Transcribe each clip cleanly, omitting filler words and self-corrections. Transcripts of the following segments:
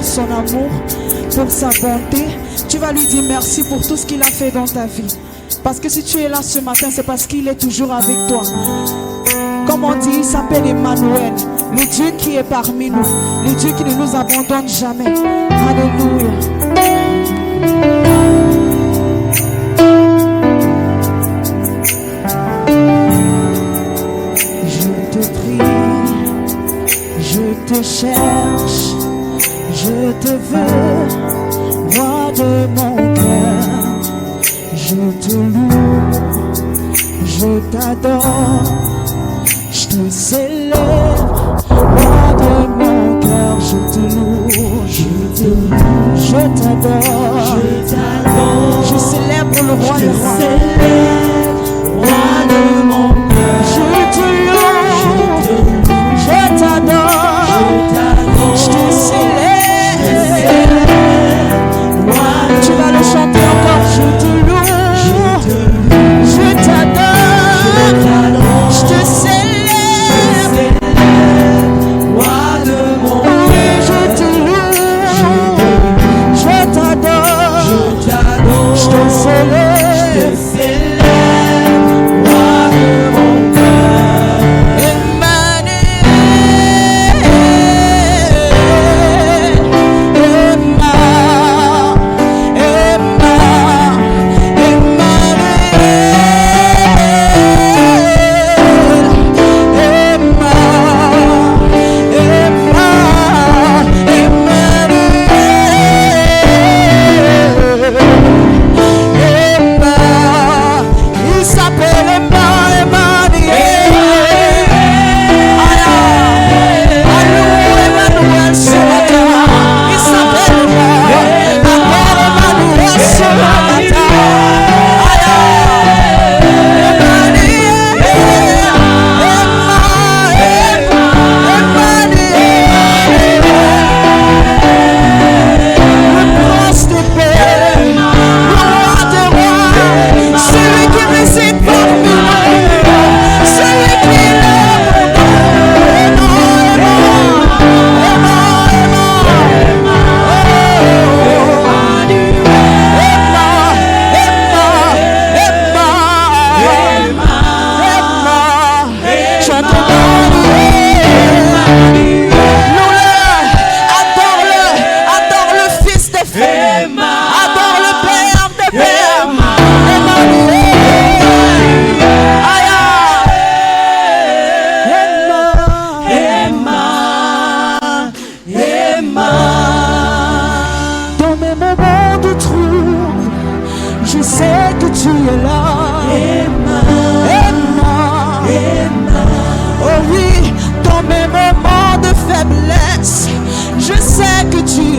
son amour, pour sa bonté. Tu vas lui dire merci pour tout ce qu'il a fait dans ta vie. Parce que si tu es là ce matin, c'est parce qu'il est toujours avec toi. Comme on dit, il s'appelle Emmanuel, le Dieu qui est parmi nous, le Dieu qui ne nous abandonne jamais. Alléluia. Je te cherche, je te veux, roi de mon cœur. Je te loue, je t'adore, je te célèbre, roi de mon cœur. Je te loue, je t'adore, je célèbre le roi des rois. Roi de mon cœur, je te loue, je t'adore. Je te célèbre. Tu vas le chanter encore. Je te loue, je t'adore, je te célèbre. Roi de mon cœur, je te loue, je t'adore, je te célèbre. Roi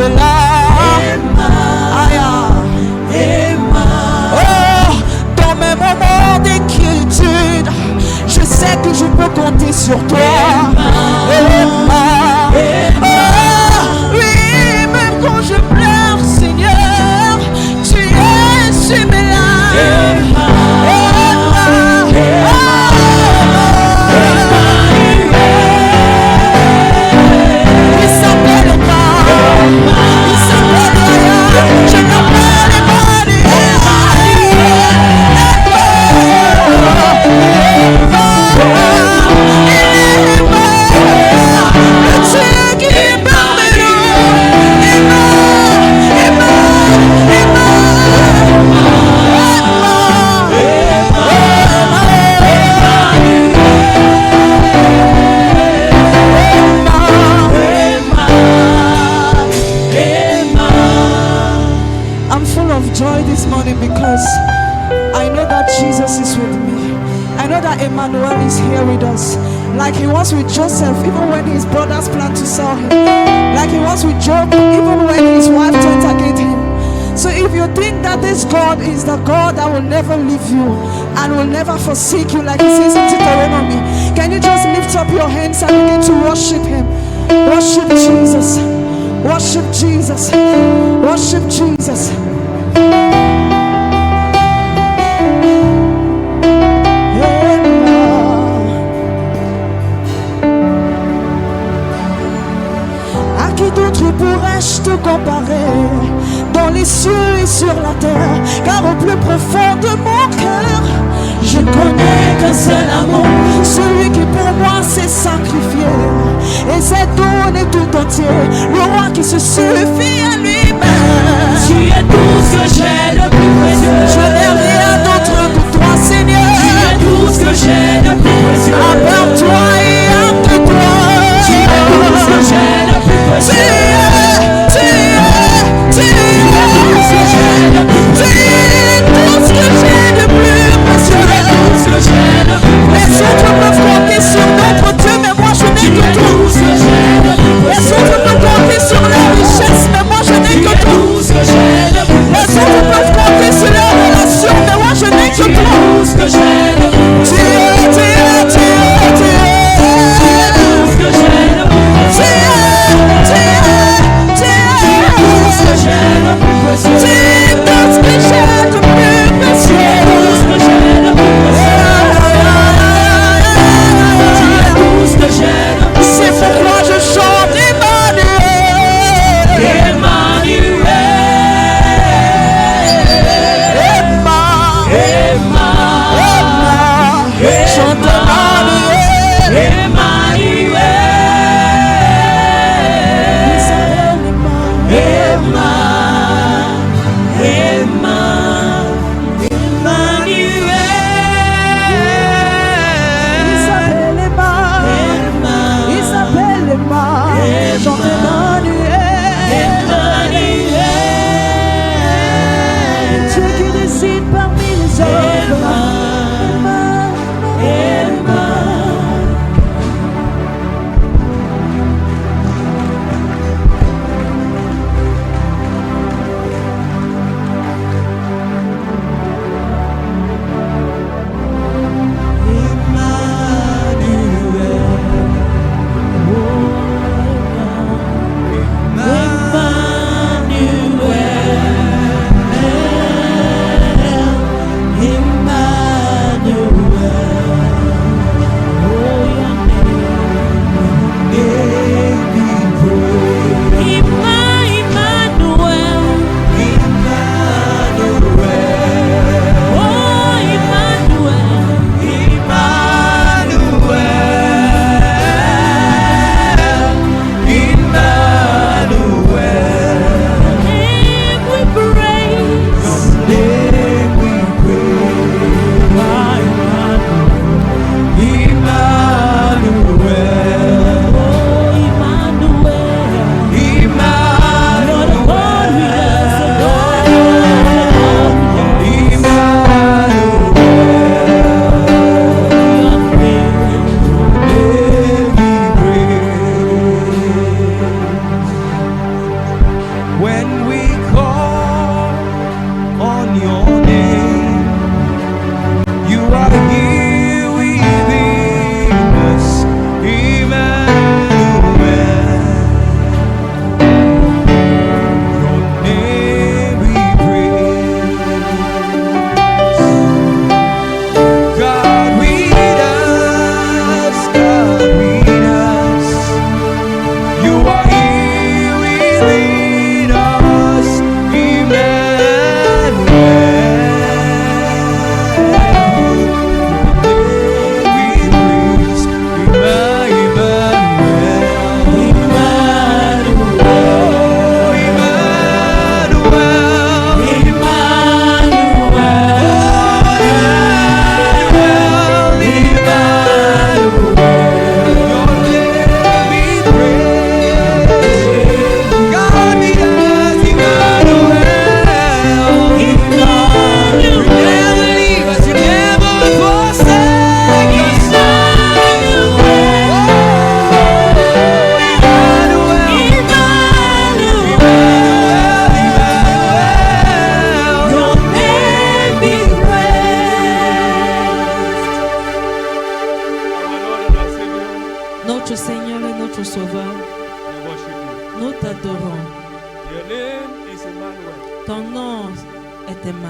es là. Oh, dans mes moments d'inquiétude, je sais que je peux compter sur toi. Oui, même quand je pleure, Seigneur, tu es sur mes larmes. Il s'appelle je l'appelle I'm full of joy this morning because I know that Jesus is with me. I know that Emmanuel is here with us. Like he was with Joseph, even when his brothers planned to sell him. Like he was with Job, even when his wife turned against him. So if you think that this God is the God that will never leave you and will never forsake you, like he says in Deuteronomy, can you just lift up your hands and begin to worship him? Worship Jesus. Worship Jesus. Worship Jesus. À qui d'autre pourrais-je te comparer dans les cieux et sur la terre? Car au plus profond de mon cœur, je connais qu'un seul amour, celui qui pour moi s'est sacrifié et s'est donné tout entier, le roi qui se suffit à lui-même. Tu es tout ce que j'ai de plus précieux. Je n'ai rien d'autre que toi, Seigneur. Tu es tout ce que j'ai de plus précieux. À part toi et après toi. Tu es tout ce que j'ai de plus précieux. Tu es tout ce que j'ai de plus précieux. Les autres peuvent compter sur notre Dieu, mais moi je n'ai que toi. Les autres peuvent compter sur la richesse, mais moi je n'ai que toi. Les autres peuvent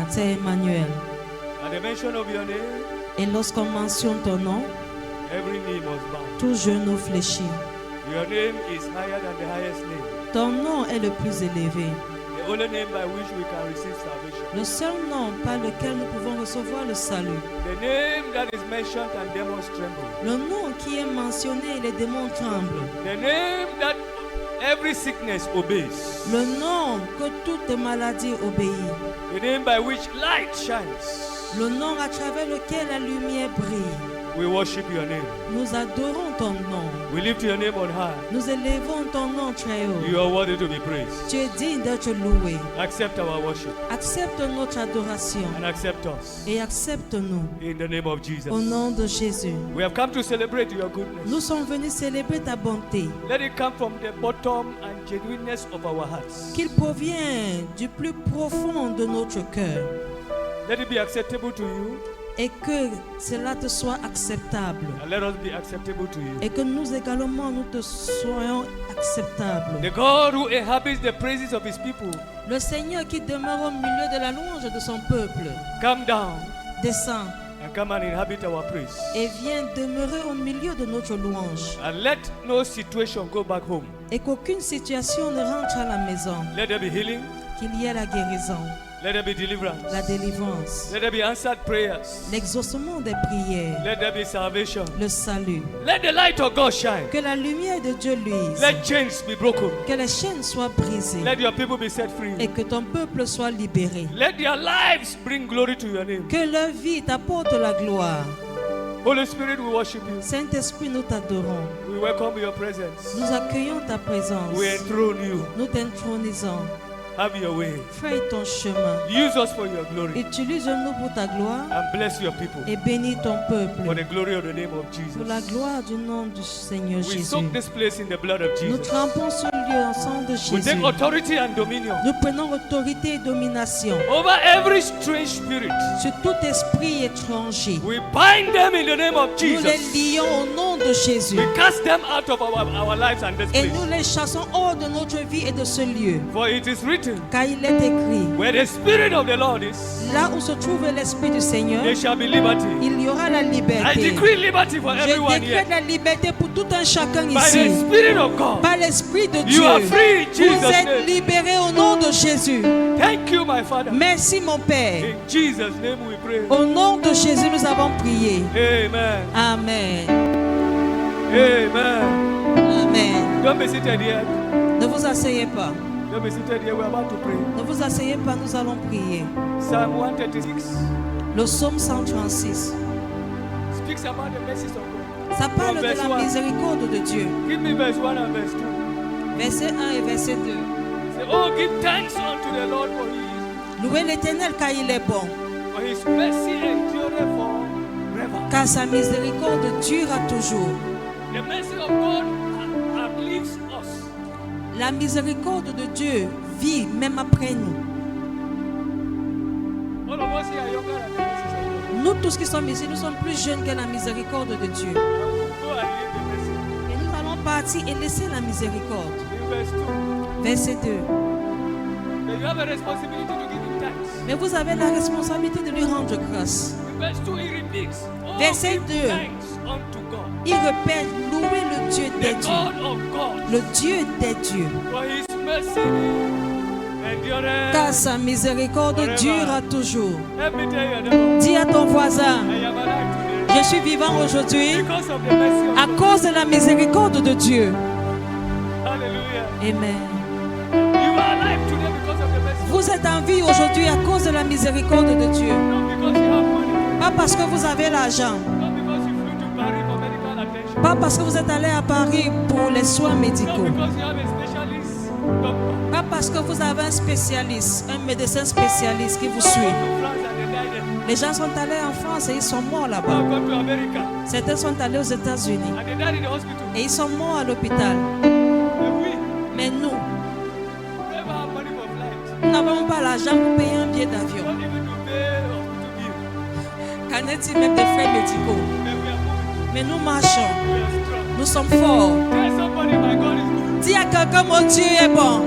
C'est Emmanuel. At the mention of your name, Et lorsqu'on mentionne ton nom, every knee must bow. tout genou fléchit. Your name is higher than the highest name. Ton nom est le plus élevé. The only name by which we can receive salvation. Le seul nom par lequel nous pouvons recevoir le salut. The name that is mentioned and demons tremble. Le nom qui est mentionné et les démons tremblent. The name that every sickness obeys. Le nom que toute maladie obéit. The name by which light shines. Le nom à travers lequel la lumière brille. We worship your name. Nous adorons ton nom. We lift your name on high. Nous élevons ton nom très haut. You are worthy to be praised. Tu es digne d'être loué. Accept our worship Accepte notre adoration and accept us. et accepte-nous In the name of Jesus. au nom de Jésus. We have come to celebrate your goodness. Nous sommes venus célébrer ta bonté, Let it come from the bottom and genuineness of our hearts. qu'il provient du plus profond de notre cœur Let it be acceptable to you et que cela te soit acceptable and let us be acceptable to you. et que nous également nous te soyons acceptables. The God who inhabits the praises of his people, Le Seigneur qui demeure au milieu de la louange de son peuple come down descend and come and inhabit our praise. et vient demeurer au milieu de notre louange And let no situation go back home. et qu'aucune situation ne rentre à la maison, Let there be healing. qu'il y ait la guérison, Let there be deliverance. la délivrance, Let there be answered prayers. l'exaucement des prières, Let there be salvation. le salut. Let the light of God shine. Que la lumière de Dieu luise, Let chains be broken. que les chaînes soient brisées Let your people be set free. et que ton peuple soit libéré. Let their lives bring glory to your name. Que leur vie t'apporte la gloire. Holy Spirit, we worship you. Saint-Esprit, nous t'adorons. We welcome your presence. Nous accueillons ta présence. We enthrone you. Nous t'intronisons. Have your way. Fais ton chemin. Use us for your glory. Utilise-nous pour ta gloire And bless your people. et bénis ton For peuple. the glory of the name of Pour la Jesus. gloire du nom du Seigneur We Jésus. soak this place in the blood of Nous Jesus. trempons ce lieu en sang de We Jésus. take authority and dominion Nous prenons autorité et domination over every strange spirit. sur tout esprit étranger. We bind them in the name of Nous les Jesus. lions au nom de Jésus. We cast them out of our lives and this Et place. nous les chassons hors de notre vie et de ce lieu. For it is written, Car il est écrit, where the Spirit of the Lord is, là où se trouve l'Esprit du Seigneur, there shall be liberty. il y aura la I liberté. decree liberty for Je everyone here. décrète la liberté pour tout un chacun By the ici. Spirit of God. Par l'Esprit de You Dieu. are free in Vous Jesus' êtes name. libérés au nom de Jésus. Thank you, my Father. Merci mon Père. In Jesus' name we pray. Au nom de Jésus, nous avons prié. Amen. Amen. Amen. Amen. Don't be seated here. Ne vous asseyez pas. Don't be seated here. We're about to pray. Ne vous asseyez pas, nous allons prier. Psalm 136 Le psaume 136. speaks about the mercies of God. Ça parle de Verse la 1. miséricorde de Dieu. Give me verse 1 and verse 2. Verset 1 et verset 2. Say, oh, give thanks unto the Lord for his, Louez l'Éternel car il est bon, for his mercy endureth forever. car sa miséricorde dure à toujours. The mercy of God uplifts us. La miséricorde de Dieu vit même après nous. All of us here are younger than the mercies of God. Nous tous qui sommes ici, nous sommes plus jeunes que la miséricorde de Dieu. And we'll go and live the mercy. Et nous allons partir et laisser la miséricorde. In verse 2, Verset 2. then you have a responsibility to give him thanks. Mais vous avez la responsabilité de lui rendre grâce. In verse 2, he repeats, oh, Verset give 2. thanks unto God, Il répète, louez le Dieu des the dieux. God of God, Le Dieu des dieux. for his mercy Endurance. car sa miséricorde durera toujours. Let me tell you, neighbor, Dis à ton voisin, I am alive today je suis vivant aujourd'hui because of the mercy of à God. cause de la miséricorde de Dieu. Hallelujah. Amen. You are alive today because of the mercy. Vous êtes en vie aujourd'hui à cause de la miséricorde de Dieu. Not because you have money. Pas parce que vous avez l'argent. Not because you flew to Paris for medical attention. Pas parce que vous êtes allé à Paris pour les soins Not médicaux. because you have a specialist doctor. Pas parce que vous avez un spécialiste, un médecin spécialiste qui vous Some suit. go to France and they died there. Les gens sont allés en France et ils sont morts Some là-bas. go to America Certains sont allés aux États-Unis and they died in the hospital. et ils sont morts à l'hôpital. But we Mais nous, never have money for flight. nous n'avons pas l'argent pour payer un billet d'avion. Not even to pay hospital bill. Qu'en est-il même des frais médicaux? But we are moving. Mais nous marchons, We are strong. nous sommes forts. Tell somebody my God is good. Dis à quelqu'un, mon Dieu est bon.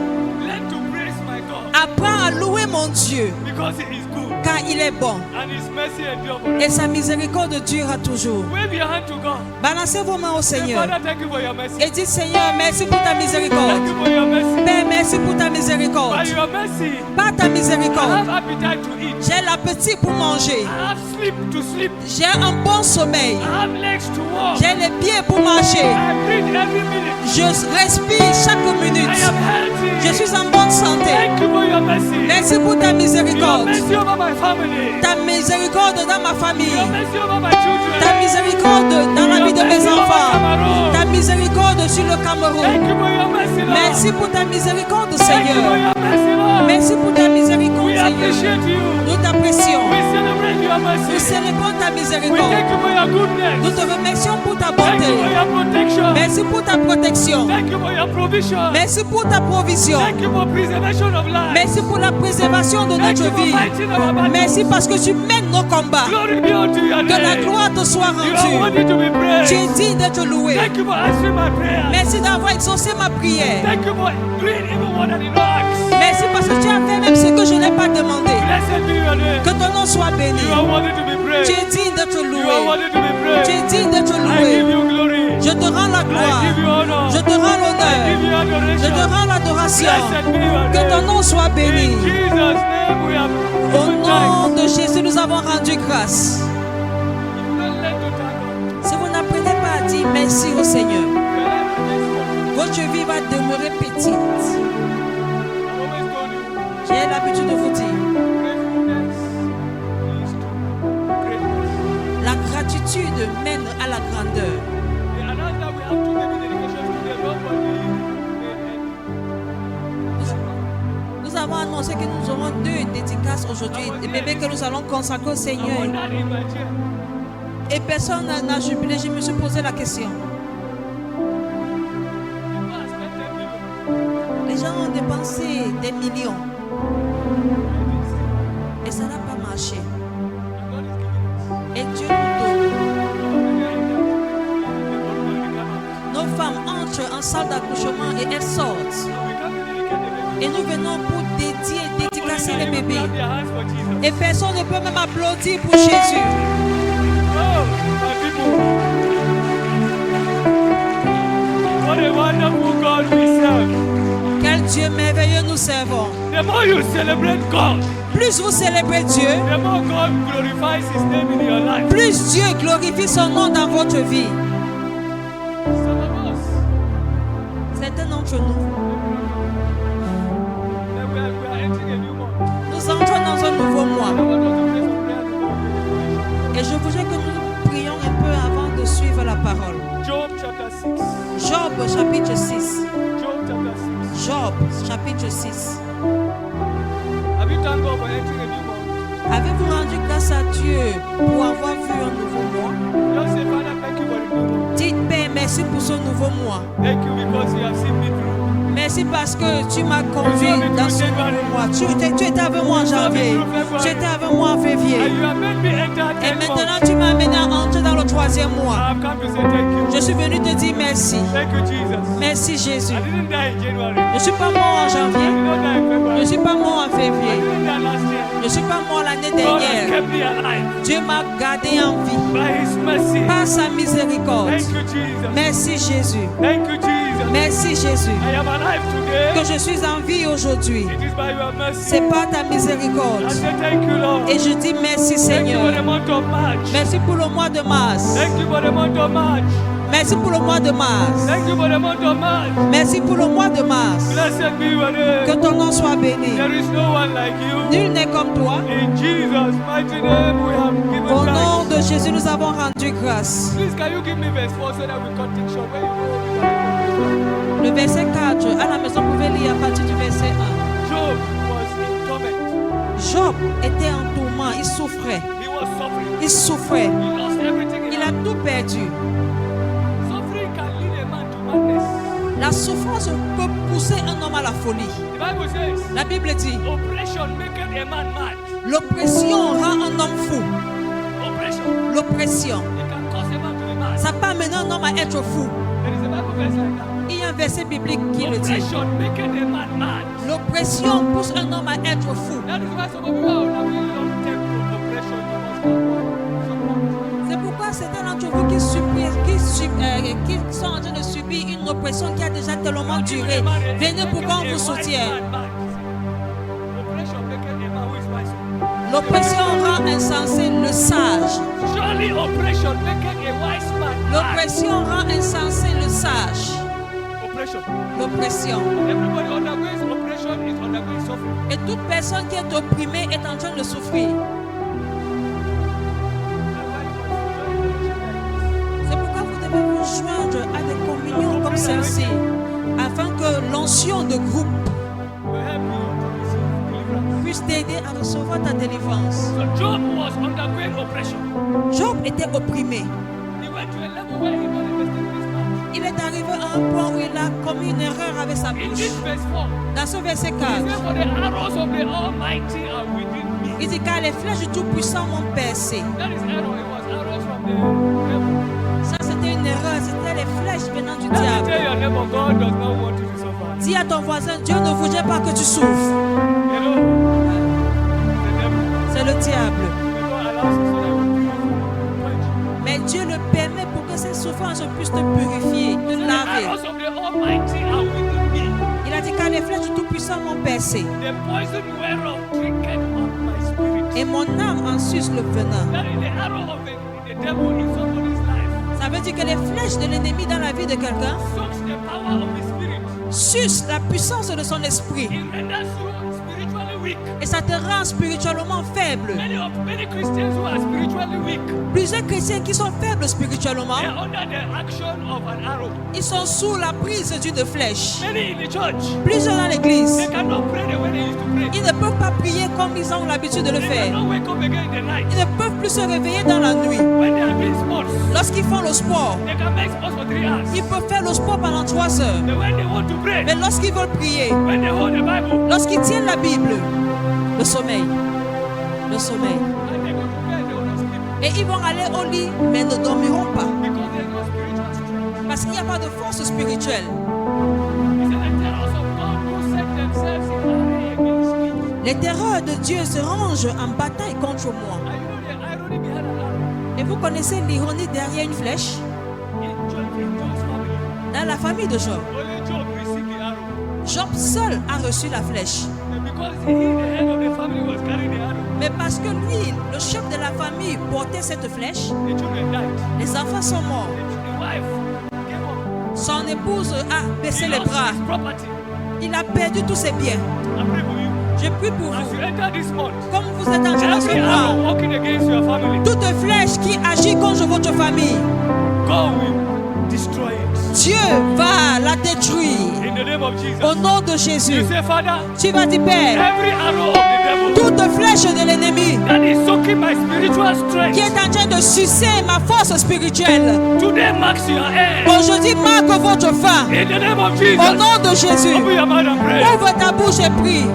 Learn to praise my God Apprends à louer mon Dieu, because he is good car il est bon. and his mercy endure Et forever. sa miséricorde durera toujours. Wave your hand to God. Balancez vos mains au Say, Seigneur Father, thank you for your mercy. et dites, Seigneur, merci pour ta Thank miséricorde. you for your mercy. Père, merci pour ta miséricorde. By your mercy, Par ta I miséricorde, have appetite to eat. j'ai l'appétit pour manger. I have sleep to sleep. J'ai un bon sommeil. I have legs to walk. J'ai les pieds pour marcher. I breathe every minute. Je respire chaque minute. I am healthy. Je suis en bonne santé. Thank you for your mercy. Merci pour ta Your miséricorde. mercy over my family. Ta miséricorde dans ma famille. Your mercy over my children. Ta miséricorde dans la vie de mes enfants. Ta miséricorde sur le Cameroun. Thank you for your mercy, Lord. Merci pour ta miséricorde, Thank you for Seigneur. your mercy, Lord. Merci pour ta miséricorde, We Seigneur. appreciate you. Nous t'apprécions. We celebrate your Nous mercy. célébrons ta We miséricorde. thank you for your Nous goodness. te remercions pour ta Thank you for bonté. your protection. Merci pour ta protection. Thank you for your provision. Merci pour ta provision. Thank you for preservation of life. Merci pour la préservation de Thank you notre for vie. fighting our battles. Merci parce que tu mènes nos combats. Glory be unto your Que la name. gloire te soit You are rendue. worthy to be Tu es praised. digne d'être loué. Thank you for answering my prayer. Merci d'avoir exaucé ma prière. Thank you for doing even more than you ask. Merci parce que tu as fait même ce que je n'ai pas demandé. Blessed be your name. Que ton nom soit béni. You are worthy to be Tu praised. es digne d'être You are loué. worthy to be Tu praised. es digne d'être I give loué. you glory. Je te rends la I gloire. give you honor. Je te rends I give l'honneur. you Je te adoration. rends l'adoration. Blessed be your Que ton name. nom soit béni. In Jesus' name we have Au given nom thanks. de Jésus, nous avons rendu grâce. If you don't learn to thank God, Si vous n'apprenez pas à dire merci au Seigneur, your life will be votre vie va demeurer petite. I've always told you, J'ai l'habitude de vous dire, gratefulness leads to greatness. la gratitude mène à la grandeur. The announcer we have to give dedication to the Lord for the Nous avons annoncé que nous aurons 2 dédicaces aujourd'hui, des bébés que nous allons consacrer au I Seigneur. wondered in my chair. Et personne n'a jubilé. Je me suis posé la question. People are spending millions. Les gens ont dépensé des millions et ça n'a pas marché. And God is giving us. Et Dieu nous donne. We Nos femmes entrent en salle d'accouchement et elles sortent. can't dedicate the baby. Et nous venons pour dédier, dédicacer les Only bébés. clap their hands for Jesus. Et personne ne peut même applaudir pour Jésus. Oh, my people. What a wonderful God we serve. Quel Dieu merveilleux nous servons. The more you celebrate God, Plus vous célébrez Dieu, the more God glorifies His name in your life. plus Dieu glorifie son nom dans votre vie. Some of us, Certains d'entre nous, we are entering a new month. nous entrons dans un nouveau mois. I want us to pray some prayers before we Et je voudrais que nous prions un peu avant de suivre la parole. finish. Job chapter 6. Job chapitre 6. Job chapter 6. Job chapitre 6. Have you thanked God for entering a new month? Avez-vous rendu grâce à Dieu pour avoir vu un nouveau mois? Just say, Father, thank you for the new month. Dites Père, merci pour ce nouveau mois. Thank you because you have seen me through. Merci parce que tu m'as conduit dans ce nouveau mois. Tu étais avec moi en janvier. Tu étais avec moi en février. And you have made me enter Et 10 maintenant, months. tu m'as amené à entrer dans le 3e mois. I have come to say thank you. Je suis venu te dire merci. Thank you, Jesus. Merci Jésus. I didn't die in January. Je ne suis pas mort en I janvier. did not die in Je ne February. suis pas mort en I février. didn't die last year. Je ne suis pas mort l'année God has dernière. kept me alive Dieu m'a gardé en vie by His mercy. par sa miséricorde. Thank you, Jesus. Merci Jésus. Thank you, Jesus. Jesus. Merci Jésus. I am alive today. Que je suis en vie aujourd'hui. It is by your mercy. C'est par ta miséricorde. I say thank you, Lord. Et je dis merci Thank you for the Seigneur. month of March. Merci pour le mois de mars. Thank you for the month of March. Merci pour le mois de mars. Thank you for the month of March. Merci pour le mois de mars. Blessed be your name. Que ton nom soit béni. There is no one like you. Nul n'est comme toi. In Jesus' mighty name we have given Au nom thanks. de Jésus, nous avons rendu grâce. Please, can you give me verse 4 so that we continue? Show where you go. Le verset 4, à la maison, vous pouvez lire à partir du verset 1. Job was in torment. Job était en tourment, il souffrait. He was suffering. Il souffrait. He lost everything. Il a tout perdu. Suffering can lead a man to madness. La souffrance peut pousser un homme à la folie. The Bible says, La Bible dit, oppression maketh a man mad. l'oppression rend un homme fou. Oppression. L'oppression. It can cause a man to be mad. Ça peut amener un homme à être fou. There is a Bible verse like that. Il y a un verset biblique qui le dit. Oppression maketh a man mad. L'oppression pousse un homme à être fou. That is why some of you are now really long term oppression. C'est pourquoi certains d'entre vous qui sont en train de subir une oppression qui a déjà tellement duré, venez pour qu'on vous soutienne. Oppression maketh a man who is wise. L'oppression rend insensé le sage. Surely oppression maketh a wise man mad. L'oppression rend insensé le sage. Oppression. L'oppression. Everybody undergoes oppression is undergoing suffering. Et toute personne qui est opprimée est en train de souffrir. C'est pourquoi vous devez vous joindre à des communions comme celle-ci, afin que l'onction de groupe Will help you to receive deliverance. puisse t'aider à recevoir ta délivrance. So Job was undergoing oppression. Job était opprimé. He went to a level where he got invested in his mouth. Il est arrivé à un point où il a commis une erreur avec sa In bouche. this verse 4, Dans ce verset he 4, said, for the arrows of the Almighty are within me. il dit car les flèches du Tout-Puissant m'ont percé. That is arrow. It was arrows from the devil. Ça c'était une erreur, c'était les flèches venant du Let me diable. tell your neighbor, God does not want you to suffer. Dis à ton voisin, Dieu ne voudrait pas que tu souffres. You know, the devil. C'est le diable. God allows it so that we quench. Mais Dieu le permet pour que ces souffrances puissent te purifier, te The laver. arrows of the Almighty are within me. Il a dit car les flèches du Tout-Puissant m'ont percé. The poison whereof drinketh up my spirit. Et mon âme en suce le venin. That is the arrow of the devil in somebody's life. Ça veut dire que les flèches de l'ennemi dans la vie de quelqu'un Sucks the power of the spirit. sucent la puissance de son esprit. It renders you spiritually weak. Et ça te rend spirituellement faible. Many Christians who are spiritually weak, Plusieurs chrétiens qui sont faibles spirituellement, they are under the action of an arrow. ils sont sous la prise d'une flèche. Many in the church, Plusieurs dans l'église, they cannot pray the way they used to pray. ils ne peuvent pas prier comme ils ont l'habitude de le They faire. cannot wake up again in the night. Ils ne peuvent plus se réveiller dans la nuit. When they are doing sports, Lorsqu'ils font le sport, they can make sports for 3 hours. ils peuvent faire le sport pendant 3 heures. But when they want to pray, Mais lorsqu'ils veulent prier, when they hold the Bible, lorsqu'ils tiennent la Bible, le sommeil, le sommeil. when they go to bed, they will not sleep Et ils vont aller au lit, mais ne dormiront pas. because there is no spiritual strength. Parce qu'il n'y a pas de force spirituelle. It's the terrors of God who set themselves in array against me. Les terreurs de Dieu se rangent en bataille contre moi. And you know the irony behind an arrow? Et vous connaissez l'ironie derrière une flèche? In Job's family, Dans la famille de Job, only Job received the arrow. Job seul a reçu la flèche. And because he, the head of the family, was carrying the arrow, Mais parce que lui, le chef de la famille, portait cette flèche, the children died. les enfants sont morts. The wife gave up. Son épouse a baissé He les lost bras. his property. Il a perdu tous ses biens. I pray for you. Je prie pour As vous. you enter this month, Comme vous êtes en train de every ce arrow mois, walking against your family, toute flèche qui agit contre votre famille, God will destroy it. Dieu va la détruire. In the name of Jesus. Au nom de You Jésus, say, Father, tu vas dire, Père, every arrow of the devil toute flèche de l'ennemi that is soaking my spiritual qui est strength, en train de sucer ma force spirituelle, today marks your end. aujourd'hui marque votre fin. In the name of Au Jesus. nom de Jésus, Open your mouth and pray. ouvre ta bouche et prie.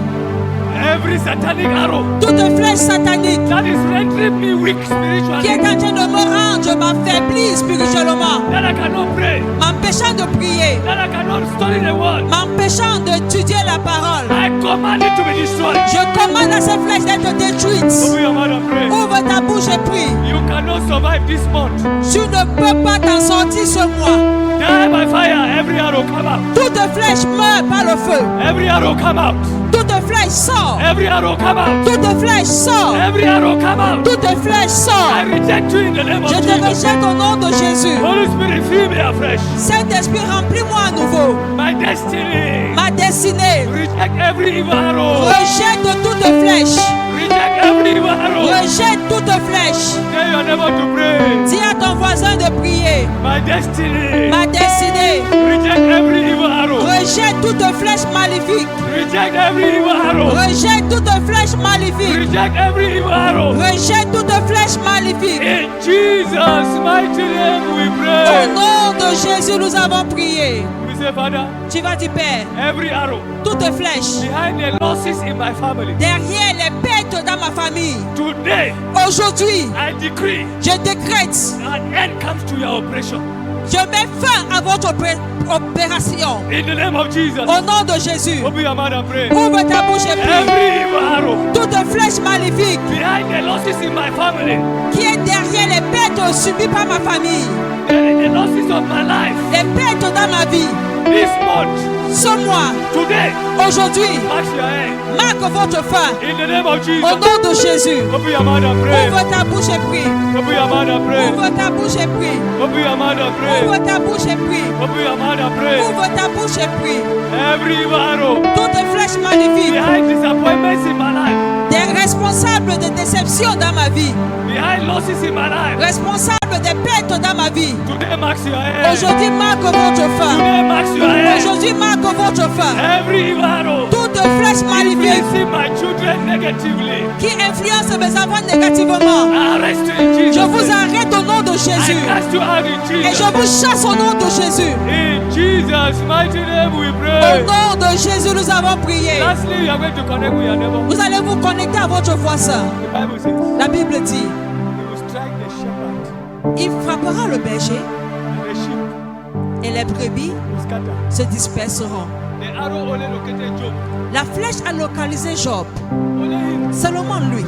Every satanic arrow Toute flèche satanique that is rendering me weak qui est spiritually, en train de me rendre m'affaiblir spirituellement, that I cannot pray, m'empêchant de prier, that I cannot study the word, m'empêchant d'étudier la parole. I command it to be destroyed. Je commande Demande à ces flèches d'être détruites. Open your mouth and pray. Ouvre ta bouche et prie. You cannot survive this month. Tu ne peux pas t'en sortir ce mois. Die by fire. Every arrow come out. Toute flèche meurt par le feu. Every arrow come out. Toute flèche sort. Every arrow come out. Toute flèche sort. Every arrow come out. Toute flèche sort. I reject you in the name of Je te Jesus. rejette au nom de Jésus. Holy Spirit, fill me afresh. Saint-Esprit, remplis-moi à nouveau. My destiny. Ma destinée. Reject every evil arrow. Rejette toute flèche. Reject every evil arrow. Rejette toute flèche. Tell your neighbor to pray. Dis à ton voisin de prier. My destiny. Ma destinée. Reject every evil arrow. Rejette toute flèche maléfique. Reject every evil arrow. Rejette toute flèche maléfique. Reject every evil arrow. Rejette toute flèche maléfique. In Jesus' mighty name we Au pray. nom de Jésus, nous avons prié. We say, Father, Tu vas dire, Père, every arrow toute flèche behind the losses in my family. derrière les pertes dans ma famille, Today, aujourd'hui, I decree je décrète, an end comes to your operation. je mets fin à votre opération. In the name of Jesus. Au nom de Jésus, Open your mouth and pray. ouvre ta bouche et prie. Every evil arrow Toute flèche maléfique behind the losses in my family. qui est derrière les pertes subies par ma famille, The losses of my life. les pertes dans ma vie, This month. ce mois, Today. aujourd'hui, Mark your hand. marque votre fin. In the name of Jesus. Au nom de Jésus, Open your mouth and pray. ouvre ta bouche et prie. Open your mouth and pray. Ouvre ta bouche et prie. Open your mouth and pray. Ouvre ta bouche et prie. Open your mouth and pray. Ouvre ta bouche et prie. Every evil arrow Toute flèche maléfique, behind disappointments in my life. des responsables de déception dans ma vie, Behind losses in my life. responsables des pertes dans ma vie. Today marks your hand. Aujourd'hui, marque votre fin. Today marks your hand. Aujourd'hui, marque votre fin. Every evil arrow Toute flèche maléfique influencing my children negatively. qui influence mes enfants négativement, Arrest you in Jesus' je vous name. arrête au nom de I Jésus. cast you out in Et Jesus. je vous chasse au nom de Jésus. In Jesus' mighty name we Au pray. nom de Jésus, nous avons prié. Lastly, you are going to connect with your neighbor. Vous allez vous connecter à votre voisin. The Bible says La Bible dit, he will strike the shepherd il frappera le berger and the sheep et les brebis will scatter. se disperseront. The arrow only located Job. La flèche a localisé Job, Only him. seulement lui.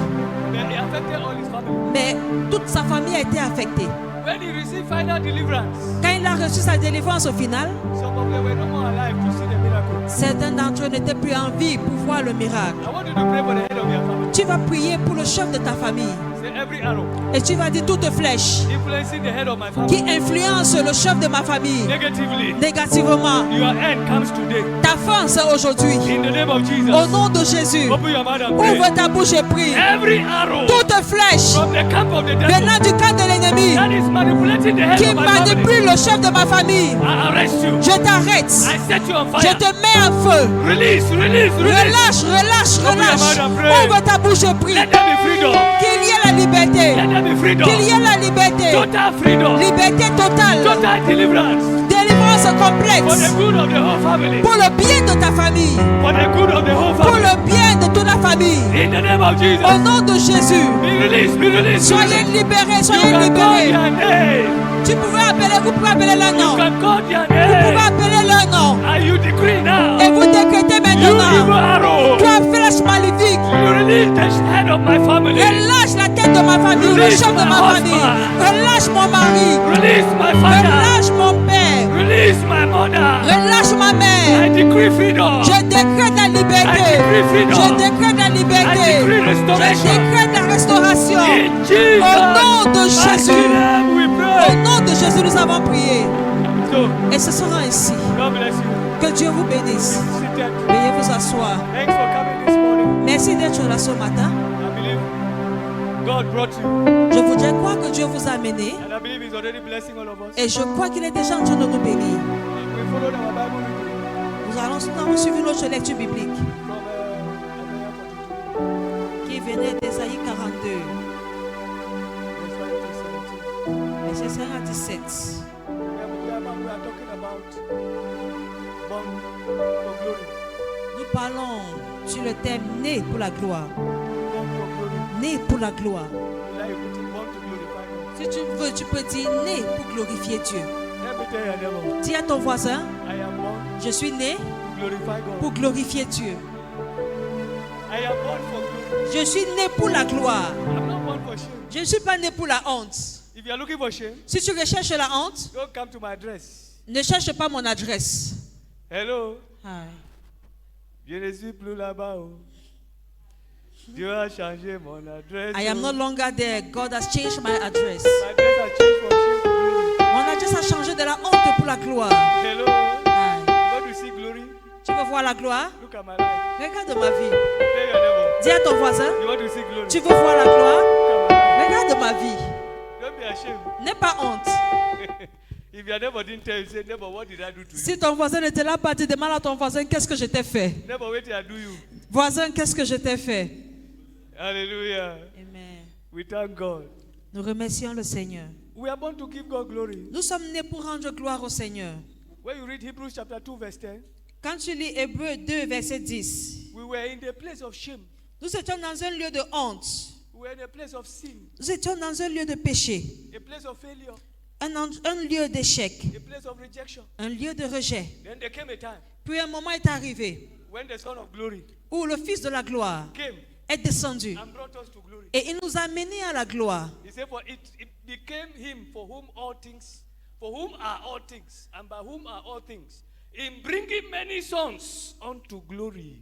But it affected all his family. Mais toute sa famille a été affectée. When he received final deliverance, Quand il a reçu sa délivrance au final, some of them were no more alive to see the miracle. certains d'entre eux n'étaient plus en vie pour voir le miracle. I want you to pray for the head of your family. Tu vas prier pour le chef de ta famille. Say every arrow Et tu vas dire toute flèche influencing the head of my qui family influence le chef de ma famille negatively. négativement. Your end comes today. Ta fin, c'est aujourd'hui. In the name of Jesus. Au nom de Jésus, Open your mouth and pray. ouvre ta bouche et prie. Every arrow Toute flèche from the camp of the devil venant du camp de l'ennemi that is manipulating the head qui of my family, manipule le chef de ma famille, I arrest you. je t'arrête. I set you on Je fire. te mets en feu. Release, release, release. Relâche, relâche, relâche. Ouvre ta bouche et prie. Let there be freedom. Qu'il y ait la liberté. Let there be freedom. Qu'il y ait la liberté. Total freedom. Liberté totale. Total deliverance. Délivrance For the complète. good of the whole family. Pour le bien de ta famille. For the good of the whole Pour family. le bien de toute la famille. In the name of Jesus. Au nom de Jésus. Be released, be released. Soyez libérés, You soyez can call libérés. their name. Tu pouvez appeler, vous pouvez appeler leur You nom. can call their Vous pouvez name. appeler leur nom. And you decree now. Et vous décrétez You evil maintenant. arrow. Toi, flèche maléfique. You release the head of my family. Relâche la tête de ma famille, le chef de ma famille. Relâche mon mari. Release my father. Relâche mon père. Release my mother. Relâche ma I mère. decree freedom. Je décrète la liberté. I decree freedom. Je décrète la I liberté. decree Je restoration. décrète la restauration. In Jesus' Au nom de mighty Jésus. name we Au pray. nom de Jésus, nous avons prié. So, Et ce sera ainsi. God bless you. Que Dieu vous bénisse. Seated. Veuillez vous asseoir. Thanks for coming this morning. Merci d'être là ce matin. I believe God brought you. Je voudrais croire que Dieu vous a amené. And I believe He's already blessing all of us. Et je crois qu'il est déjà en train de nous bénir. We followed our Bible reading Nous allons suivre notre lecture biblique from Isaiah 42, qui venait d'Ésaïe 42, verse 5 to 17. verset 5 à 17. We are talking about born for glory. Nous parlons sur le thème né pour la gloire. Born for glory. Né pour la gloire. Like you put it, born to glorify God. Si tu veux, tu peux dire né pour glorifier Dieu. Let me tell your neighbor, Dis à ton voisin, I am born je suis né to glorify God. pour glorifier Dieu. I am born for glory. Je suis né pour la gloire. I'm not born for shame. Je ne suis pas né pour la honte. If you are looking for shame, Si tu recherches la honte, don't come to my address. ne cherche pas mon adresse. Hello. Hi. Je ne suis plus là-bas. Oh. Dieu a changé mon adresse. I am no longer there. God has changed my address. My address has changed from shame to glory. Mon adresse a changé de la honte pour la gloire. Hello. Hi. You want to see glory? Tu veux voir la gloire? Look at my life. Regarde ma vie. Tell your neighbor. Dis à ton voisin, You want to see glory? tu veux voir la gloire? Look at my life. Regarde ma vie. Don't be ashamed. N'aie pas honte. If your neighbor didn't tell you, say, neighbor, what did I do to you? Si ton voisin n'était là pas, tu demandes à ton voisin, qu'est-ce que je t'ai fait? Neighbor, what did I do you? Voisin, qu'est-ce que je t'ai fait? Hallelujah. Amen. We thank God. Nous remercions le Seigneur. We are born to give God glory. Nous sommes nés pour rendre gloire au Seigneur. When you read Hebrews chapter 2, verse 10, Quand tu lis Hébreux 2, verset 10, we were in the place of shame. nous étions dans un lieu de honte. We were in a place of sin, Nous étions dans un lieu de péché, a place of failure, un lieu d'échec, a place of rejection. un lieu de rejet. Then there came a time Puis un moment est arrivé when the Son of Glory où le Fils de la gloire came est descendu and brought us to glory. et il nous a menés à la gloire. He said, for it became him for whom are all things, and by whom are all things, in bringing many sons unto glory,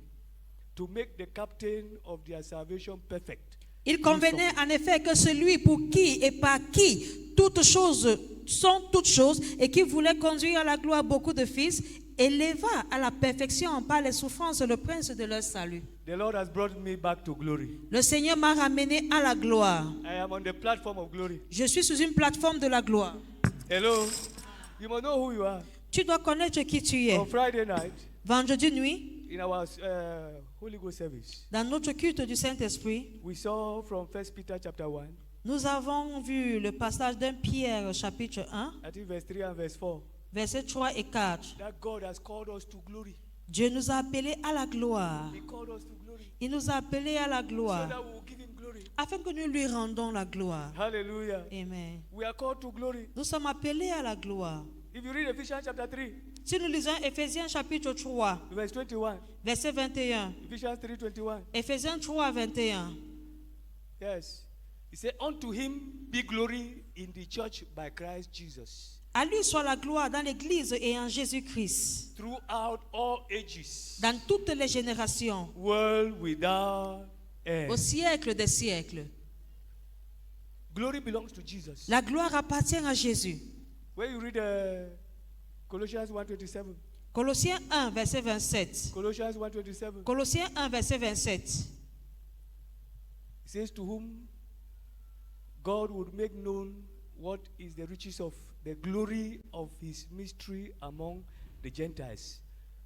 to make the captain of their salvation perfect. Il convenait en effet que celui pour qui et par qui toutes choses sont toutes choses et qui voulait conduire à la gloire beaucoup de fils, éleva à la perfection par les souffrances le prince de leur salut. The Lord has brought me back to glory. Le Seigneur m'a ramené à la gloire. I am on the platform of glory. Je suis sur une plateforme de la gloire. Hello. You must know who you are. Tu dois connaître qui tu es. On Friday night, Vendredi nuit, in our Holy Ghost service, dans notre culte du Saint-Esprit, we saw from 1 Peter chapter 1, nous avons vu le passage d'un Pierre chapitre 1, I think verse 3 and verse 4, versets 3 et 4. that God has called us to glory. Dieu nous a appelés à la gloire. He called us to glory Il nous a appelés à la so gloire that we will give him glory. afin que nous lui rendons la gloire. Hallelujah. Amen. We are called to glory. Nous sommes appelés à la gloire. If you read Ephesians chapter 3, Si nous lisons Éphésiens chapitre 3, verse 21, verset 21, Ephesians 3, 21, Éphésiens 3, 21, yes. He said, unto him be glory in the church by Christ Jesus, à lui soit la gloire dans l'Église et en Jésus-Christ, throughout all ages, dans toutes les générations, world without end. au siècle des siècles. Glory belongs to Jesus. La gloire appartient à Jésus. When you read Colossians 1:27, Colossiens 1, verset 27. Colossians 1:27, Colossiens 1, verset 27. it says, to whom God would make known what is the riches of the glory of his mystery among the Gentiles,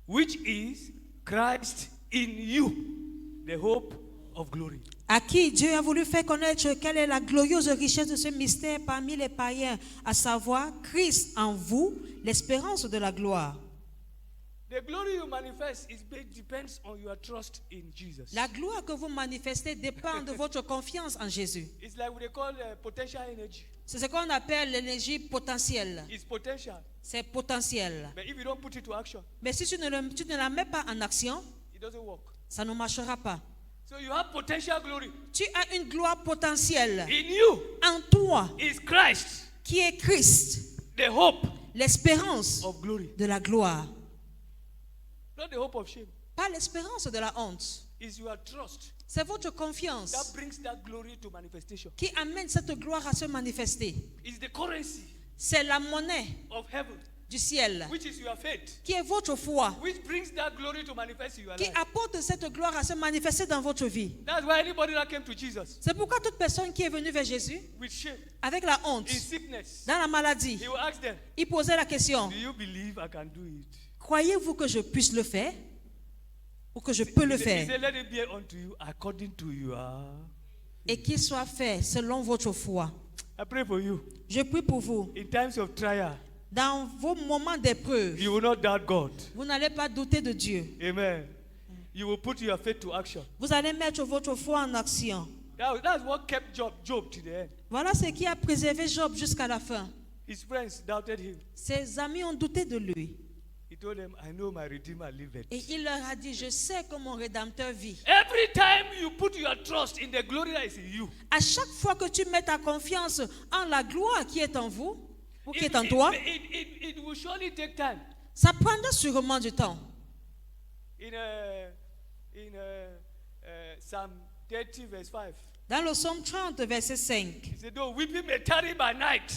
which is Christ in you, the hope of glory. À qui Dieu a voulu faire connaître quelle est la glorieuse richesse de ce mystère parmi les païens, à savoir Christ en vous, l'espérance de la gloire. The glory you manifest depends on your trust in Jesus. La gloire que vous manifestez dépend de votre confiance en Jésus. It's like what they call potential energy. C'est ce qu'on appelle l'énergie potentielle. It's potential. C'est potentiel. But if you don't put it to action, Mais si tu ne la mets pas en action, it doesn't work. ça ne marchera pas. So you have potential glory. Tu as une gloire potentielle In you en toi, is Christ, qui est Christ, the hope l'espérance of glory. de la gloire. Not the hope of shame. Pas l'espérance de la honte. It's your trust C'est votre confiance that brings that glory to manifestation. qui amène cette gloire à se manifester. It's the currency C'est la monnaie of heaven, du ciel which is your faith, qui est votre foi, which brings that glory to manifest in your qui life. apporte cette gloire à se manifester dans votre vie. That's why anybody that came to Jesus C'est pourquoi toute personne qui est venue vers Jésus with shame, avec la honte, in sickness, dans la maladie, he will ask them, il posait la question, do you believe I can do it? croyez-vous que je puisse le faire ou que je peux le He faire said, let it be unto you according to your. et qu'il soit fait selon votre foi. I pray for you. Je prie pour vous. In times of trial, Dans vos moments d'épreuve, you will not doubt God. vous n'allez pas douter de Dieu. Amen. You will put your faith to action. Vous allez mettre votre foi en action. That's what kept Job to the end. Voilà ce qui a préservé Job jusqu'à la fin. His friends doubted him. Ses amis ont douté de lui. He told them, I know my Redeemer liveth. Et il leur a dit, je sais que mon Rédempteur vit. Every time you put your trust in the glory that is in you, À chaque fois que tu mets ta confiance en la gloire qui est en vous, ou qui it, est en toi, it will surely take time. ça prendra sûrement du temps. In Psalm 30, verse 5, Dans le psaume 30, verset 5, he said, though weeping may tarry by night,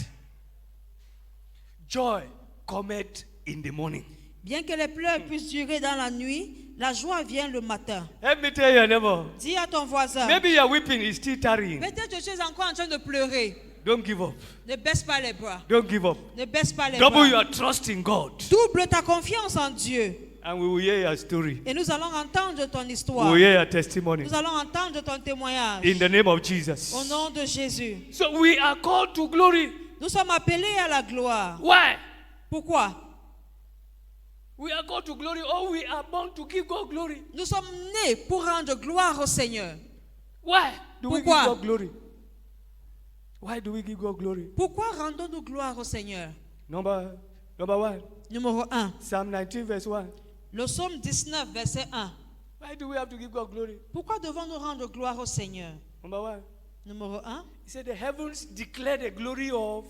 joy cometh in the morning. bien que les pleurs puissent durer dans la nuit, la joie vient le matin. Let me tell your neighbor, Dis à ton voisin, maybe your weeping is still tarrying. peut-être que tu es encore en train de pleurer. Don't give up. Ne baisse pas les bras. Don't give up. Ne baisse pas les Double bras. your trust in God. Double ta confiance en Dieu. And we will hear your story. Et nous allons entendre ton We histoire. will hear your testimony. Nous allons entendre ton témoignage. In the name of Jesus. Au nom de Jésus. So we are called to glory. Nous sommes appelés à la gloire. Why? Pourquoi? We are called to glory, or we are born to give God glory. Nous sommes nés pour rendre gloire au Seigneur. Why do we give Pourquoi? God glory? Why do we give God glory? Pourquoi rendons-nous gloire au Seigneur? Number one, Numéro 1. Psalm 19, verse 1. Le psaume 19, verset 1. Why do we have to give God glory? Pourquoi devons-nous rendre gloire au Seigneur? Number one, Numéro 1. he said the heavens declare the glory of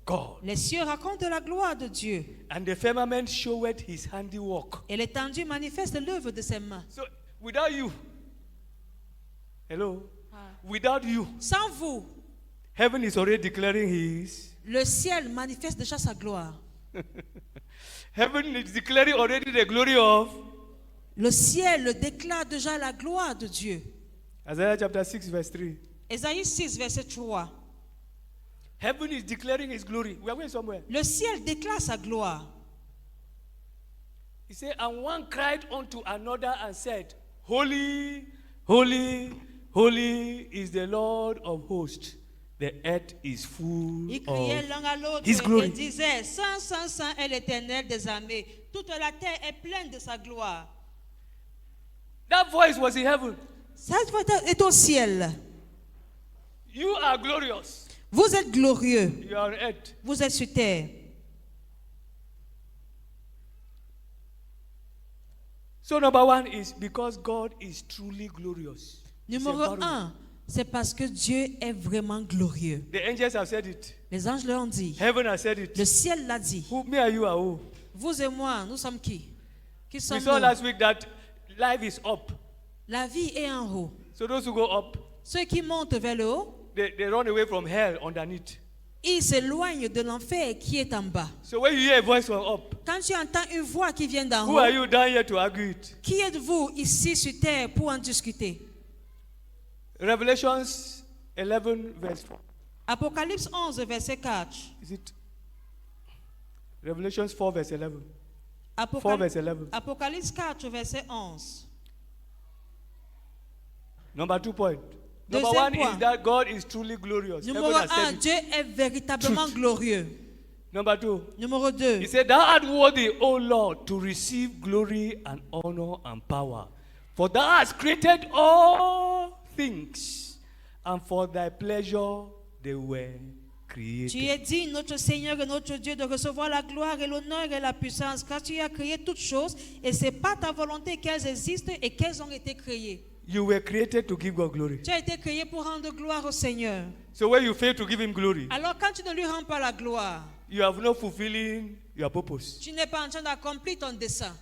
God, Les cieux racontent la gloire de Dieu. and the firmament showeth his handiwork. Et l'étendue manifeste l'œuvre de ses mains. So without you, without you, Sans vous, heaven is already declaring his. le ciel manifeste déjà sa gloire. Heaven is declaring already the glory of. Le ciel déclare déjà la gloire de Dieu. Isaiah chapter 6, verse 3. Ésaïe 6, verset 3. Heaven is declaring his glory. We are going somewhere. Le ciel déclare sa gloire. He said, and one cried unto another and said, Holy, holy, holy is the Lord of hosts. The earth is full Ils criaient of l'un à l'autre his glory. et disaient, Saint, Saint, Saint est l'Éternel des armées. Toute la terre est pleine de sa gloire. That voice was in heaven. Cette voix est au ciel. You are glorious. Vous êtes glorieux. You are on earth. Vous êtes sur terre. So number one is because God is truly glorious. It's Numéro environment. 1, c'est parce que Dieu est vraiment glorieux. The angels have said it. Les anges l'ont dit. Heaven has said it. Le ciel l'a dit. Who, me and you are who? Vous et moi, nous sommes qui? Qui We sommes saw nous? last week that life is up. La vie est en haut. So those who go up, Ceux qui montent vers le haut, they run away from hell underneath. ils s'éloignent de l'enfer qui est en bas. So when you hear a voice from up, Quand tu entends une voix qui vient d'en who are haut, you down here to argue it? qui êtes-vous ici sur terre pour en discuter? Revelations 11 verse 4. Apocalypse 11, verset 4. Is it? Revelations 4 verse 11. 4 verse 11. Apocalypse 4, verset 11. Number 2 point. Number Deuxième 1 point. is that God is truly glorious. Numéro Heaven has 1, said it. Dieu est véritablement Truth. glorieux. Number 2. Numéro 2, He said, Thou art worthy, O Lord, to receive glory and honor and power. For thou hast created all things, and for thy pleasure they were created. tu es digne, notre Seigneur et notre Dieu, de recevoir la gloire et l'honneur et la puissance, car tu as créé toutes choses, et c'est pas ta volonté qu'elles existent et qu'elles ont été créées. You were created to give God glory. Tu as été créé pour rendre gloire au Seigneur. So when you fail to give him glory, Alors quand tu ne lui rends pas la gloire, you have not fulfilling your purpose. tu n'es pas en train d'accomplir ton dessein.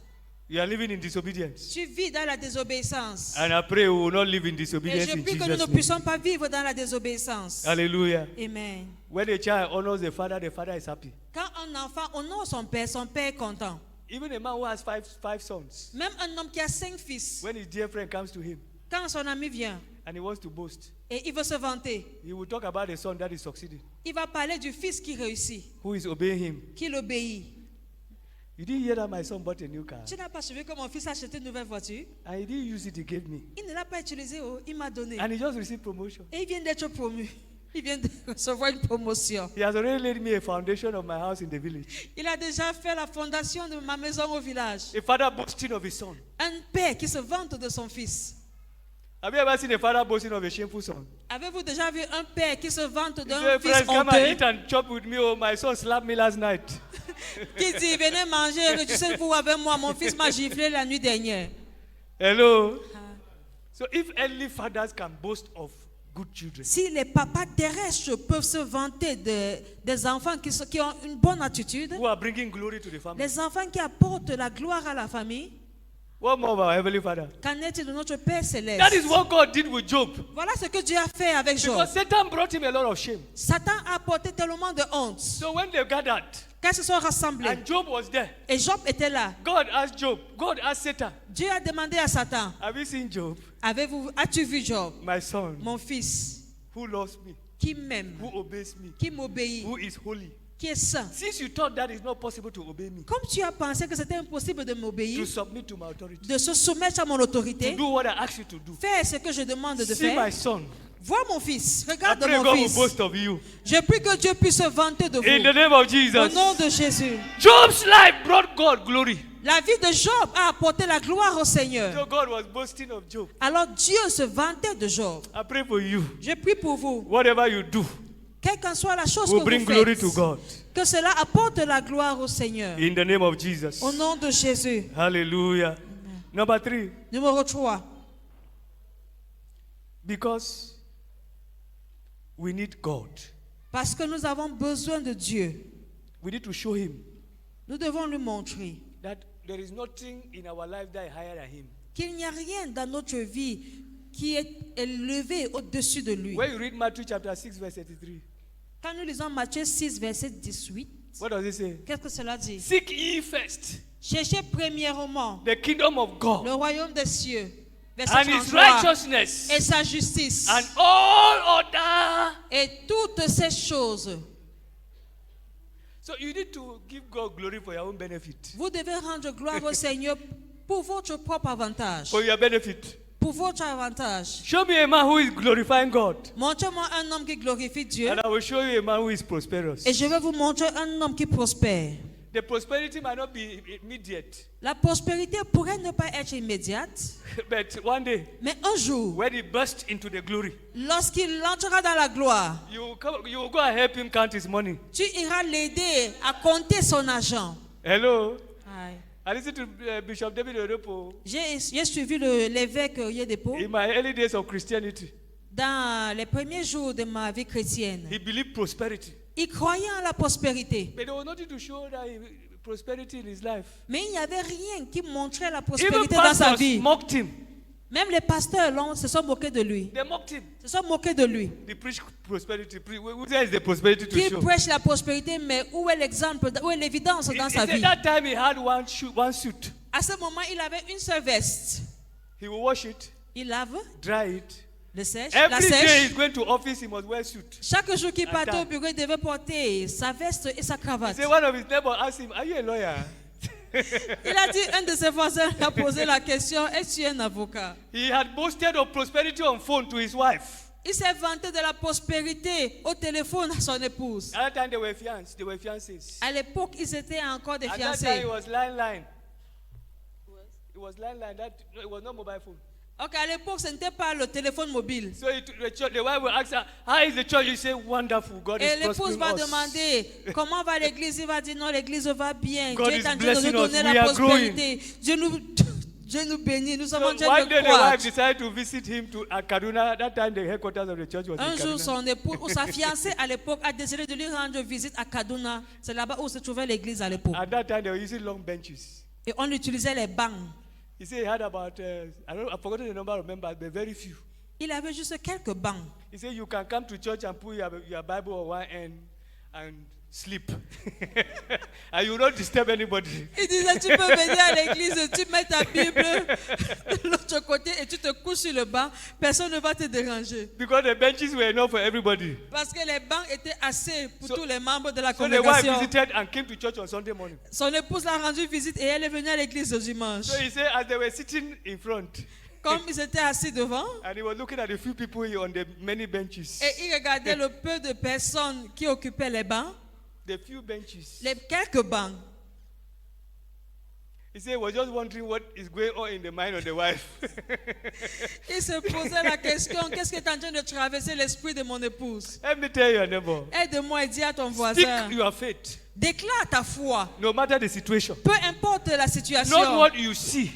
You are living in disobedience. Tu vis dans la désobéissance. And I pray we will not live in Et disobedience je in prie que nous ne Jesus' name. puissions pas vivre dans la désobéissance. Hallelujah. Amen. When a child honors the father is happy. Quand un enfant honore son père est content. Even a man who has five sons, Même un homme qui a 5 fils, when his dear friend comes to him quand son ami vient and he wants to boast, et il veut se vanter, he will talk about the son that is succeeding, il va parler du fils qui réussit, who is obeying him. qui l'obéit. You didn't hear that my son bought a new car, Tu n'as pas suivi que mon fils a acheté une nouvelle voiture? and he didn't use it, he gave me. Il ne l'a pas utilisé, oh, il m'a donné. And he just received promotion. Et il vient d'être promu. Il vient de recevoir une promotion. He has already laid me a foundation of my house in the village. Il a déjà fait la fondation de ma maison au village. A father boasting of his son. Un père qui se vante de son fils. Have you ever seen a father boasting of a shameful son? Avez-vous déjà vu un père qui se vante He d'un said, fils friends, come and honteux eat and chop with me. Oh, my son slapped me last night. qui dit venez manger, tu sais vous avec moi, mon fils m'a giflé la nuit dernière. Hello? So if earthly fathers can boast of good children, Si les papas terrestres peuvent se vanter des enfants qui ont une bonne attitude, who are bringing glory to the family, les enfants qui apportent la gloire à la famille, what more of our Heavenly Father? qu'en est-il de notre Père céleste? That is what God did with Job. Voilà ce que Dieu a fait avec Job. Because Satan brought him a lot of shame. Satan a apporté tellement de honte. So when they gathered, Quand ils se sont rassemblés, and Job was there, et Job était là, God asked Job, God asked Satan, Dieu a demandé à Satan, have you seen Job, as-tu vu Job, my son, mon fils, who loves me, qui m'aime, who obeys me, qui m'obéit, who is holy? qui est saint? Since you thought that it's not possible to obey me, Comme tu as pensé que c'était impossible de to m'obéir, submit to my authority, de se soumettre à mon to autorité, do what I ask you to do, faire ce que je demande de see my faire. son. Vois mon fils, I regarde pray mon God will fils. boast of you. Je prie que Dieu puisse se vanter de In the vous. name of Au Jesus. nom de Jésus. Job's life brought God glory. La vie de Job a apporté la gloire au Seigneur. So God was boasting of Job. Alors Dieu se vantait de Job. I pray for you. Je prie pour vous. Whatever you do Quelle qu'en soit la chose will que bring vous glory faites, to God. que cela apporte la gloire au Seigneur. In the name of Jesus. Au nom de Jésus. Hallelujah. Number 3. Numéro 3. Because we need God. Parce que nous avons besoin de Dieu. We need to show Him Nous devons lui montrer that there is nothing in our life that is higher than Him. qu'il n'y a rien dans notre vie qui est élevé au-dessus de lui. When you read Matthew chapter 6 verse 33, Quand nous lisons Matthieu 6, verset 18, what does it say? qu'est-ce que cela dit? Seek ye first Cherchez premièrement the kingdom of God le royaume des cieux, verset and His 33, righteousness, et sa justice, and all other. et toutes ces choses. So you need to give God glory for your own benefit. Vous devez rendre gloire au Seigneur pour votre propre avantage. For your benefit. Pour votre avantage. Show me a man who is glorifying God, Montrez-moi un homme qui glorifie Dieu, and I will show you a man who is prosperous. et je vais vous montrer un homme qui prospère. The prosperity might not be immediate, La prospérité pourrait ne pas être immédiate, but one day, mais un jour, when he bursts into the glory, lorsqu'il entrera dans la gloire, you will go and help him count his money. tu iras l'aider à compter son argent. Hello? Aye. I listened to Bishop David Oyedepo J'ai suivi l'évêque Oyedepo in my early days of Christianity. dans les premiers jours de ma vie chrétienne. He believed prosperity, Il croyait en la prospérité, but there was nothing to show that prosperity in his life. mais il n'y avait rien qui montrait la Even prospérité dans sa pastors vie. mocked him. Même les pasteurs se sont moqués de lui. They mocked him. Se sont moqués de lui. They preach prosperity. Where is the prosperity to Qui show? prêche la prospérité, mais où est l'exemple, où est l'évidence dans He sa said vie? that time he had one suit. À ce moment, il avait une seule veste. He will wash it, Il lave, dry it. le sèche, la Every day sèche. he's going to office, he must wear suit. Chaque jour qu'il partait Attends. au bureau, il devait porter sa veste et sa He cravate. said one of his neighbors asked him, "Are you a lawyer?" Il a dit, un de ses voisins a posé la question, est-ce que tu es un avocat? He had boasted of prosperity on phone to his wife. Il s'est vanté de la prospérité au téléphone à son épouse. At that time they were fiancés. They were fiancés. À l'époque, ils étaient encore des At that time fiancés. it was line. It was line. It was not mobile phone. Ok, à l'époque, ce n'était pas le téléphone mobile. So the church, the wife will ask her, "How is the church?" You say, "Wonderful. God Et is l'épouse prospering va us." demander comment va l'église. Il va dire non, l'église va bien. God Dieu is est en train de nous blessing us. donner We la are growing. prospérité. Dieu nous bénit. Nous sommes en So train one day de the wife croître. decided to visit him at Kaduna. That time the headquarters of the church was Un in jour, Kaduna. son épouse ou sa fiancée à l'époque a décidé de lui rendre visite à Kaduna. C'est là-bas où se trouvait l'église à l'époque. At that time they were using long benches. Et on utilisait les bancs. He said he had about I've forgotten the number of members, but very few. Il avait juste quelques bancs. He said you can come to church and put your Bible on one end and sleep, and you will not disturb anybody. Il disait, tu peux venir à l'église, tu mets ta Bible de l'autre côté et tu te couches sur le banc. Personne ne va te déranger. Because the benches were enough for everybody. Parce que les bancs étaient assez pour So- tous les membres de la So the wife congrégation. visited and came to church on Sunday morning. Son épouse l'a rendu visite et elle est venue à l'église le dimanche. So he said as they were sitting in front, Comme ils étaient assis devant, and he was looking at the few people on the many benches. et il regardait le peu de personnes qui occupaient les bancs, The few benches. les quelques bancs. He said, "Was just wondering what is going on in the mind of the wife." Il se posait la question, qu'est-ce qui est en train de traverser l'esprit de mon épouse? Let me tell your neighbor. Aide-moi et dis à ton Speak voisin, your faith, déclare ta foi, no matter the situation. peu importe la Not situation, what you see,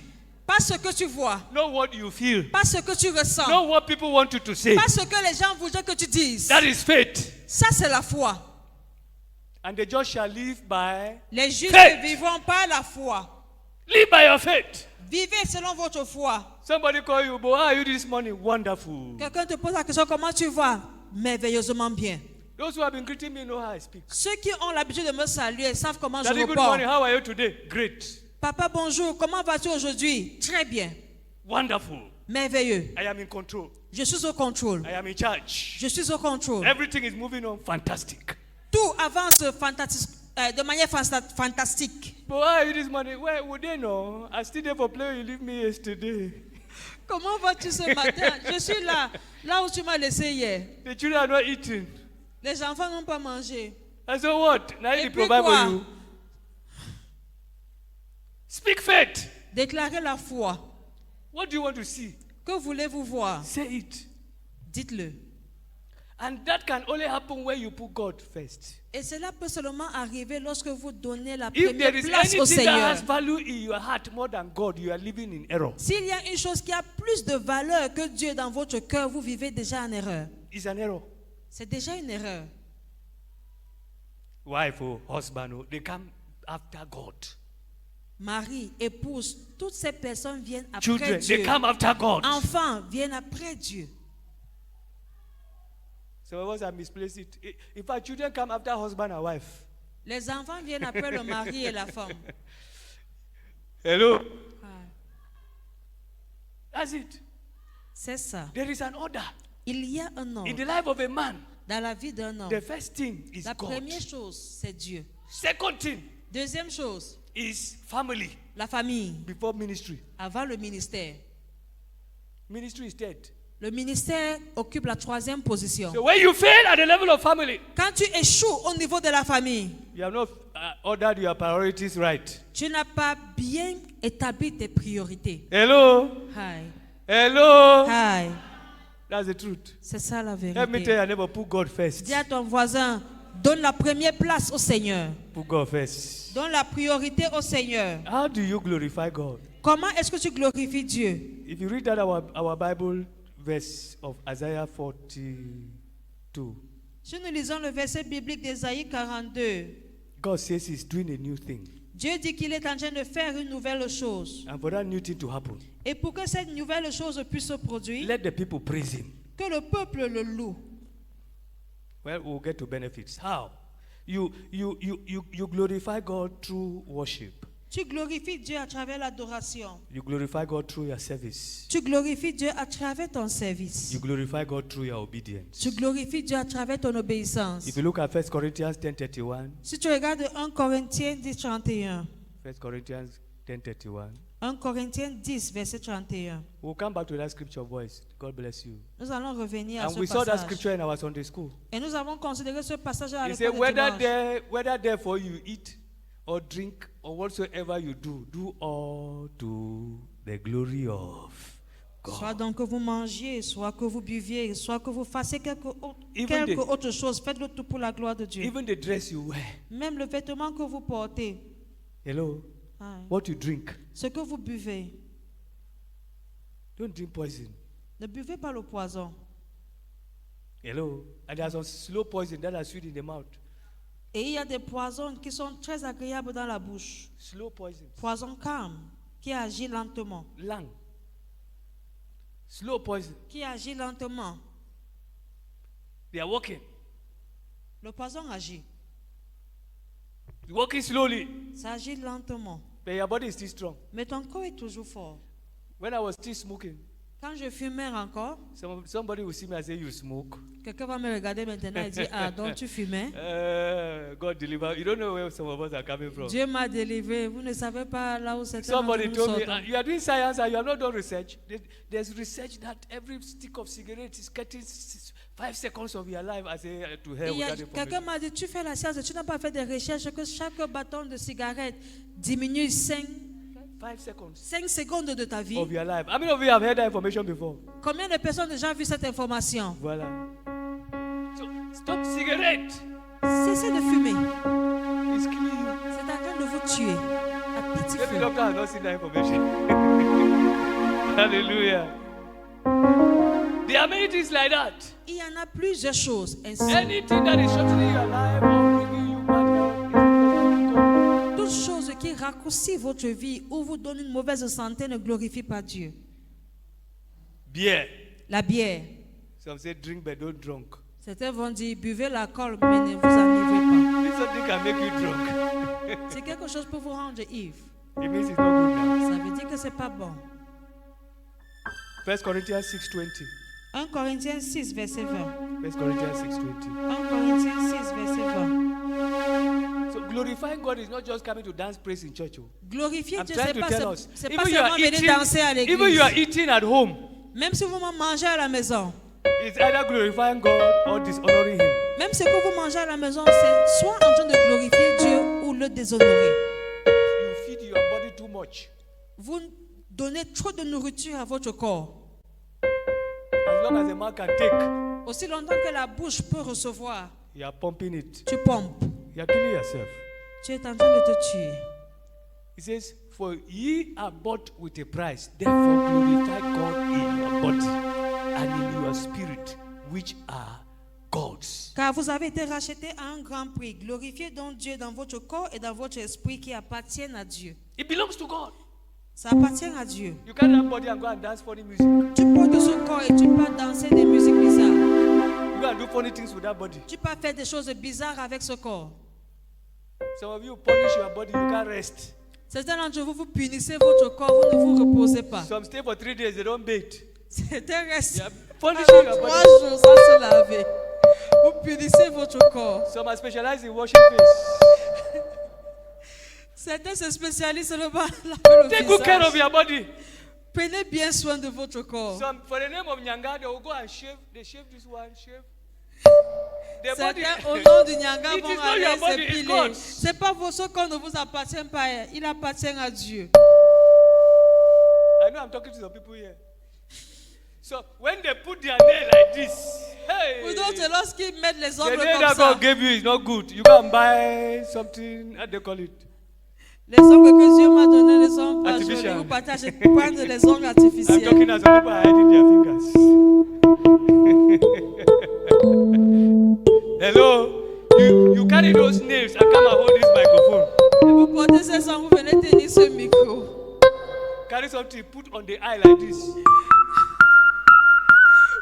pas ce que tu vois, not what you feel, pas ce que tu ressens, not what people want you to say. pas ce que les gens voudraient que tu dises. That is faith. Ça, c'est la foi. And the just shall live by. Les justes Faith. ne vivront pas la foi. Live by your faith. Vivez selon votre foi. Somebody call you, but how are you this morning? Wonderful. Quelqu'un te pose la question, comment tu vas? Merveilleusement bien. Those who have been greeting me know how I speak. Ceux qui ont l'habitude de me saluer savent comment je Daddy, good réponds. morning. How are you today? Great. Papa, bonjour. Comment vas-tu aujourd'hui? Très bien. Wonderful. Merveilleux. I am in control. Je suis au contrôle. I am in charge. Je suis au contrôle. Everything is moving on. Fantastic. Tout avance de manière fantastique. But why are you this morning? Well, would they know? I still there for play. You leave me yesterday. Comment vas-tu ce matin? Je suis là où tu m'as laissé hier. The children are not eating. Les enfants n'ont pas mangé. I said, what? Now Et you puis provide quoi? for you. Speak faith. Déclarez la foi. What do you want to see? Que voulez-vous voir? Say it. Dites-le. And that can only happen when you put God first. Et cela peut seulement arriver lorsque vous donnez la If première there is place au anything that Seigneur. has value in your heart more than God, you are living in error. S'il y a une chose qui a plus de valeur que Dieu dans votre cœur, vous vivez déjà en erreur. It's an error. C'est déjà une erreur. Wife or husband, oh, they come after God. Mari, épouse, toutes ces personnes viennent après Children, Dieu. they come after God. Enfants viennent après Dieu. So once I misplace it, in fact, children come after husband and wife. Les enfants viennent après le mari et la femme. Hello? Ah, That's it. c'est ça. There is an order. Il y a un In ordre the life of a man, dans la vie d'un homme. the first thing is La God. première chose, c'est Dieu. Second thing Deuxième chose, is family la famille, before ministry. avant le ministère. Ministry is dead. Le ministère occupe la troisième position. So when you fail at the level of family, Quand tu échoues au niveau de la famille, you have not ordered your priorities right. tu n'as pas bien établi tes priorités. Hello? Hi. Hello? Hi. That's the truth. C'est ça la Let me tell vérité. your neighbor, put God first. Dis à ton voisin, donne la première place au Seigneur. Put God first. Donne la priorité au Seigneur. How do you glorify God? Comment est-ce que tu glorifies Dieu? If you read that our Bible verse of Isaiah 42, Si nous lisons le verset biblique d'Ésaïe 42, God says He's doing a new thing. Dieu dit qu'il est en train de faire une nouvelle chose. And for that new thing to happen, Et pour que cette nouvelle chose puisse se produire, let the people praise Him. que le peuple le loue. Well, we'll get to benefits. How? You glorify God through worship. Tu glorifies Dieu à travers l'adoration. You glorify God through your service. Tu glorifies Dieu à travers ton service. You glorify God through your obedience. Tu glorifies Dieu à travers ton obéissance. If you look at 1 Corinthians 10:31, Si tu regardes 1 Corinthiens 10, 31, 1 Corinthians 10:31, 1 Corinthiens 10, verset 31, we'll come back to that scripture voice. God bless you. nous allons revenir à And ce we saw that passage. scripture in our Sunday school. Et nous avons considéré ce passage à He l'école said, de whether dimanche. therefore you eat or drink or whatsoever you do all to the glory of Soit God. donc que vous mangiez, soit que vous buviez, soit que vous fassiez quelque Even the- autre chose, faites-le tout pour la gloire de Dieu. Even the dress you wear. Même le vêtement que vous portez, Hello? hein, What you drink. ce que vous buvez, Don't drink poison. ne buvez pas le poison. Hello? And there's some slow poison that are sweet in the mouth. Et il y a des poisons qui sont très agréables dans la bouche. Slow poison. Poison calme, qui agit lentement. Lung. Slow poison. Qui agit lentement. They are walking. Le poison agit. Walking slowly. Ça agit lentement. But your body is still strong. Mais ton corps est toujours fort. When I was still smoking, Quand je fumais encore, somebody will see me and say, you smoke. quelqu'un va me regarder maintenant et dire, ah, donc tu fumais? God deliver. You don't know where some of us are coming from. Dieu m'a délivré. Vous ne savez pas là où c'était. Somebody told me, you are doing science and you have not done research. There's research that every stick of cigarette is cutting 5 seconds of your life. I say, to hell with that Quelqu'un information. m'a dit, tu fais la science, tu n'as pas fait des recherches que chaque bâton de cigarette diminue 5 5 seconds 5 secondes de ta vie. of your life. How many of you have heard that information before? Combien de personnes ont déjà vu cette information? Voilà. So, stop cigarette. Cessez de fumer. It's killing you. C'est en train de vous tuer. À petit Maybe feu. doctor has not seen that information. Hallelujah. There are many things like that. Il y en a plusieurs choses ainsi. Anything that is shortening your life or bringing you bad health is not of God. Toute chose qui raccourcit votre vie ou vous donne une mauvaise santé ne glorifie pas Dieu. Beer. La bière. Some say drink but don't drunk. Certains vont dire buvez l'alcool mais ne vous enivrez If something can make you drunk, pas. C'est quelque chose pour vous rendre ivre. it means it's not good now. Ça veut dire que c'est pas bon. 1 Corinthians 6:20. 1 Corinthiens 6 verset 20. 1 Corinthians 6:20. 1 Corinthiens 6 verset 20. So glorifying God is not just coming to dance praise in church. Oh. Glorifier I'm Dieu, trying c'est to pas, tell us. c'est pas seulement venir danser à Even you l'église. are eating at home, Même si vous mangez à la maison. it's either glorifying God or dishonoring Him. Même ce que vous mangez à la maison, c'est soit en train de glorifier Dieu ou le déshonorer. You feed your body too much. Vous donnez trop de nourriture à votre corps. As long as a man can take, Aussi longtemps que la bouche peut recevoir, you are pumping it. tu pompes. You are killing yourself. Tu es en train de te tuer. He says, "For ye are bought with a price, therefore glorify God in your body and in your spirit, which are God's." Car vous avez été rachetés à un grand prix. Glorifiez donc Dieu dans votre corps et dans votre esprit qui appartiennent à Dieu. It belongs to God. Ça appartient à Dieu. You can't have body and go and dance funny music. Tu portes ce corps et tu peux danser des musiques bizarres. You go and do funny things with that body. Tu peux faire des choses bizarres avec ce corps. Some of you punish your body, you can't rest. Certains d'entre vous, vous punissez votre corps, vous ne vous reposez pas. Some stay for 3 days, they don't bathe. Certains restent Yeah, punishing pendant your 3 body. jours sans se laver. Vous punissez votre corps. Some are specialized in washing face. Certains se spécialisent seulement à laver le Take good care of visage. your body. Prenez bien soin de votre corps. Some, for the name of Nyanga, they will go and shave. They shave this one, shave. Their body. Certains, au nom du Nyanga, It vont is not aller your body, it's s'épiler. God's. C'est pas votre corps ne vous appartient pas, il appartient à Dieu. I know I'm talking to some people here. So when they put their nail like this, hey, Pour d'autres, lorsqu'ils mettent les the ongles nail comme that ça, God gave you is not good. You go and buy something, how do they call it? les ongles que Dieu m'a donnés ne sont pas jolis. Artificial. Vous partagez, prendre les ongles I'm artificiels. talking as some people are hiding their fingers. Hello? You carry those nails and come and hold this microphone. Et vous portez ces ongles, vous venez tenir ce micro. Carry something, put on the eye like this.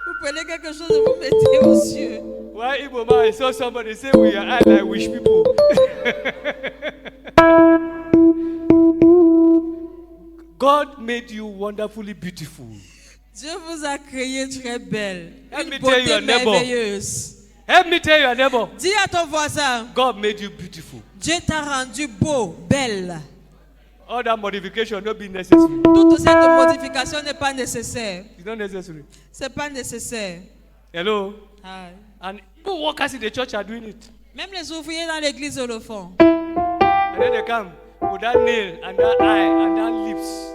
Vous prenez quelque chose et vous mettez aux yeux. Why Igbo man, I saw somebody say with your eye like wish people. God made you wonderfully beautiful. Dieu vous a créé très belle. Let Une me tell you, beauté your neighbor. merveilleuse. Help me tell your neighbor, Dis à ton voisin, God made you beautiful. Dieu t'a rendu beau, belle. All that modification not be necessary. Toute cette modification n'est pas nécessaire. It's not necessary. C'est pas nécessaire. Hello? Ah. And even workers in the church are doing it. Même les ouvriers dans l'église le font. And then they come with that nail and that eye and that lips.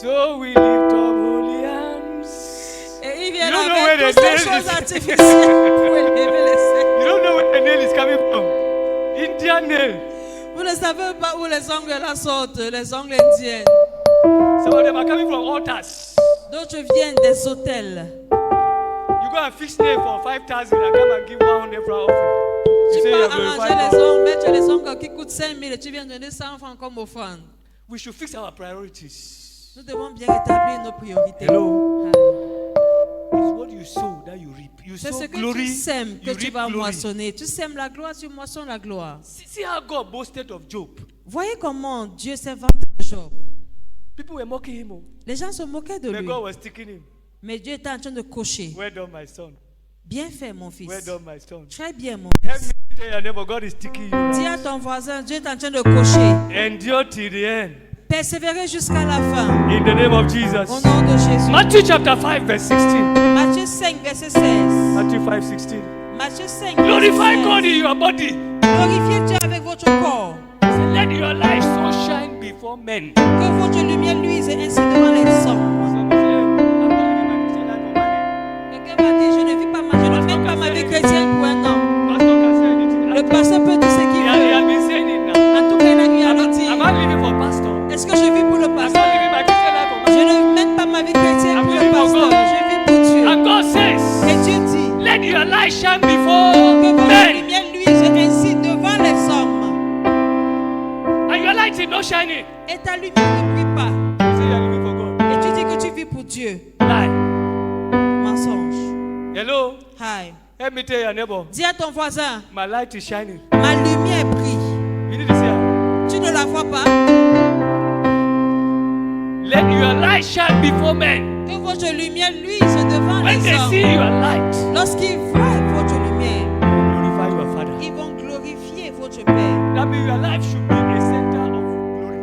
So we lift up holy hands. Et ils viennent You don't know where avec the toutes nail ces choses is. artificielles pour élever les seins. You don't know where the nail is coming from. Indian nail. Vous ne savez pas où les ongles là sortent, les ongles indiens. Some of them are coming from altars. D'autres viennent des hôtels. You go and fix nail for 5,000 and come and give 100 for offering. Tu You say peux you're arranger glorifying les God. ongles, mettre les ongles qui coûtent 5 000 et tu viens donner 100 francs comme offrande. We should fix our priorities. Nous devons bien établir nos priorités. Hello? Ah. It's what you sow that you reap. You C'est sow ce que glory, tu sèmes que you tu reap vas glory. moissonner. Tu sèmes la gloire, tu moissonnes la gloire. See how God boasted of Job. Voyez comment Dieu s'est vanté de Job. People were mocking him. Oh. Les gens se moquaient de But lui. God was sticking him. Mais Dieu était en train de cocher. Well done, my son. Bien fait, mon fils. Well done, my son. Très bien, mon Help fils. me tell your neighbor, God is sticking you. Dis à Right? ton voisin, Dieu est en train de cocher. Endure till the end. Persévérer jusqu'à la fin. In the name of Au Jesus. nom de Jésus. Matthew chapter 5, verse 16. Matthieu 5, verset 16. Matthew 5, 16. Matthieu 5, Glorify verset God 16. in your body. Glorifiez Dieu avec votre corps. Say, let your light so shine before before men. Que votre lumière luise ainsi devant les hommes. Some say, I'm not living my Christian life for money. Quelqu'un m'a dit, je ne vis pas ma, je ne mène pas ma vie chrétienne pour un homme. Pastor can say anything. Le pasteur peut dire ce qu'il He veut. has been saying it now. En tout cas, il a eu à le I'm dire. not living for pastor. Est-ce que je vis pour le I'm not pasteur? living my Christian life for Je money. ne mène pas ma vie chrétienne I'm pour le living for pasteur. God. Je vis pour Dieu. And God says, Et Dieu dit let your light shine que before votre men. lumière luise ainsi devant les hommes. And your light is not shining. Et ta lumière ne brille pas. You say you are living for God. Et tu dis que tu vis pour Dieu. Lie. Mensonge. Hello. Hi. Let me tell your neighbor. Dis à ton voisin, My light is shining. ma lumière brille. You need to say, Tu ne la vois pas? let your light shine before men. Que votre lumière luise devant When les they see hommes. your light, Lorsqu'ils voient votre lumière, glorify your Father. ils vont glorifier votre Père. That means your life should be a center of glory.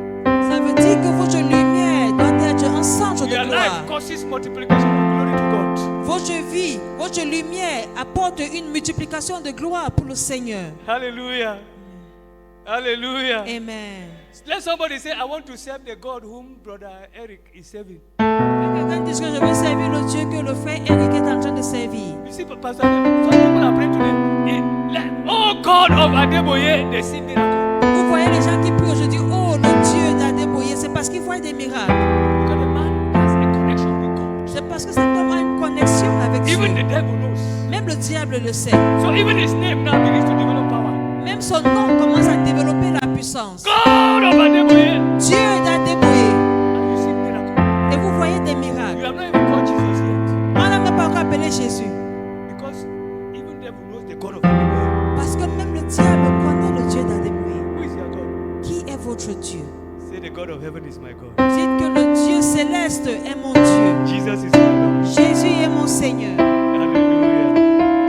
Ça veut dire que votre lumière doit être un centre de Your gloire. life causes multiplication of glory to God. Votre vie, votre lumière apporte une multiplication de gloire pour le Seigneur. Hallelujah. Hallelujah. Amen. Let somebody say, I want to serve the God whom brother Eric is serving. Que quelqu'un dise que je veux servir le Dieu que le frère Eric est en train de servir. You see, Pastor, some people are praying today. Oh God of Adeboye, they see miracle. Vous voyez les gens qui prient aujourd'hui, oh le Dieu d'Adeboye, c'est parce qu'ils voient des miracles. Because the man has a connection with God. C'est parce que cet homme a une connexion avec Dieu. Even the devil knows. Même le diable le sait. So even his name now begins to develop power. Même son nom commence à développer la puissance. God of Adeboye. Dieu d'Adeboye. And you see miracle. Et vous voyez des You miracles. have not even called Jesus yet. On n'a même pas encore appelé Jésus. Because even devil knows the God of Adeboye. Parce que même le diable connaît le Dieu d'Adeboye. Who is your God? Qui est votre Dieu? Say the God of heaven is my God. Dites que le Dieu céleste est mon Dieu. Jesus is my Lord. Jésus est mon Seigneur. Hallelujah.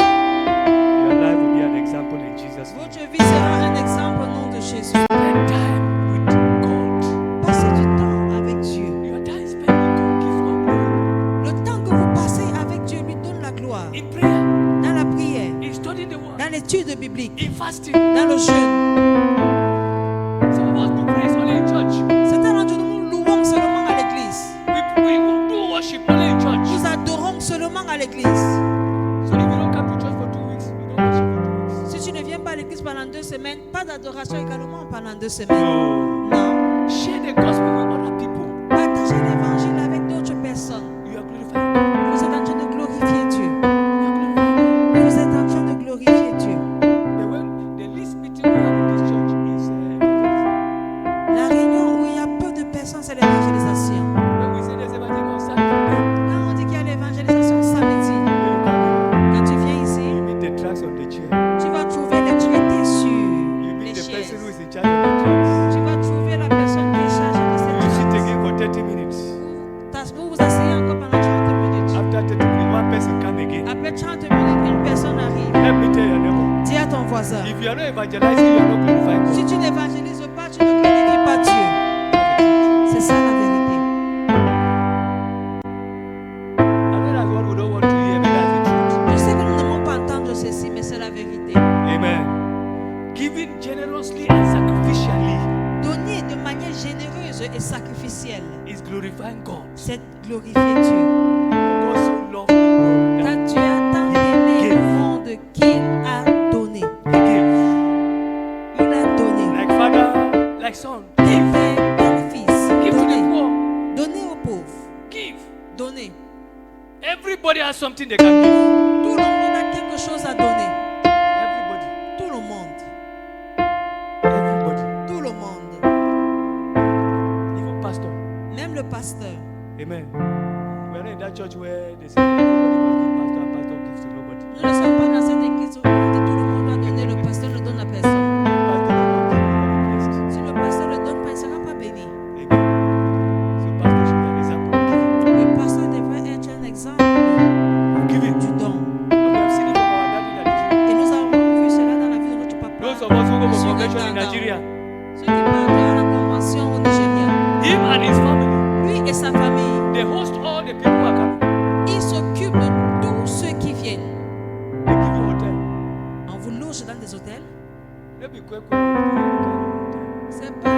Your life will be an example in Jesus' name. Votre vie sera un exemple au nom de Jésus. Spend time with God. Passez du temps avec Dieu. Your time spent with God gives God glory. Le temps que vous passez avec Dieu lui donne la gloire. In prayer, Dans la prière, in studying the word, dans l'étude biblique, in fasting. dans le jeûne. Some of us do praise only in church. Certains d'entre nous louons seulement à l'église. We will do worship only in church. Nous adorons seulement à l'église. So if you don't come to church for 2 weeks, we don't worship for 2 weeks. Si tu ne viens pas à l'église pendant 2 semaines, pas d'adoration également pendant 2 semaines. No. Non. Share the gospel with other people. Partagez l'évangile avec d'autres personnes. You are glorifying God. Vous êtes en train de glorifier Dieu. You are glorifying God. Vous êtes en train de glorifier Dieu. The, when, the least meeting we have in this church is evangelism. La réunion où il y a peu de personnes, c'est l'évangélisation. When we say there's evangelism on Saturday, Quand on dit qu'il y a l'évangélisation samedi, quand tu viens ici, you meet the tracks on the chair. tu vas trouver les traités sur You les meet the person who chaises. is in charge of the tracks. Tu vas trouver la personne qui est chargée de You cette sit chaise. again for 30 minutes. Vous vous asseyez encore pendant 30 minutes. After 30 minutes, one person come again. Après 30 minutes, une personne arrive. Let me tell your neighbor. Dis à ton voisin, If you are not evangelizing, you are not glorifying si God. tu n'évangélises pas, tu ne glorifies pas Dieu. C'est ça la vérité. I know that's what we don't want to hear, but that's the truth. Je sais que nous n'aimons pas entendre ceci, mais c'est la vérité. Amen. Giving generously and sacrificially Donner de manière généreuse et sacrificielle, is glorifying God. c'est glorifier Dieu. God so loved the world Car that Dieu a tant aimé le monde qu'il a donné. He gave. Il a donné. Like father, like son. Tel Give. père, tel fils. Give to the Donner. poor. Donner aux pauvres. Give. Donner. Everybody has something they can give. Tout le monde a quelque chose à donner. Everybody. Tout le monde. Everybody. Tout le monde. Even pastor. Même le pasteur. Amen. We are not in that church where they say everybody must give pastor and pastor gives to nobody. Nous ne sommes pas dans cette église où on dit tout le monde doit donner, le pasteur ne donne à personne. Pastor will not give, you will be blessed. Si le pasteur ne donne pas, il ne sera pas béni. Amen. So pastor should be an example of giving. Le pasteur devrait être un exemple Giving. du don. And we have seen it from our daddy in Nigeria. Et nous avons vu cela dans la vie de notre papa. Those of us who go for Monsieur convention in Gatanda. Nigeria, Ceux qui partent à la convention au Nigeria. him and his family, Lui et sa famille, they host all the people who are coming. ils s'occupent de tous ceux qui viennent. They give you hotel. On vous loge dans des hôtels. Maybe Kwekwe will be any kind of hotel. C'est pas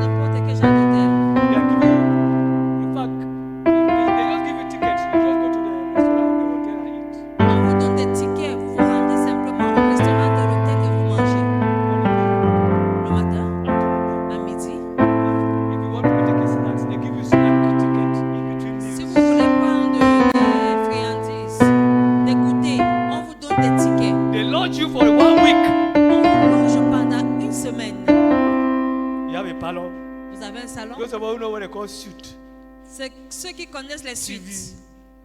n'importe quel genre parlor. Vous avez un salon. Those of us who know what they call suite, C'est ceux qui connaissent les TV, suites.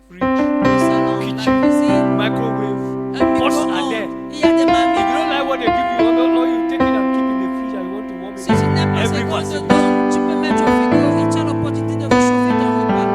fridge, Le salon, la kitchen, cuisine, microwave. un Pots are micro-ondes. there. Il y a des If you marmites. don't like what they give you, or you take it and keep it in the fridge and you want to warm it. Si tu n'aimes pas ce Every qu'on te facility. donne, tu peux mettre au frigo et tu as l'opportunité de réchauffer ton repas.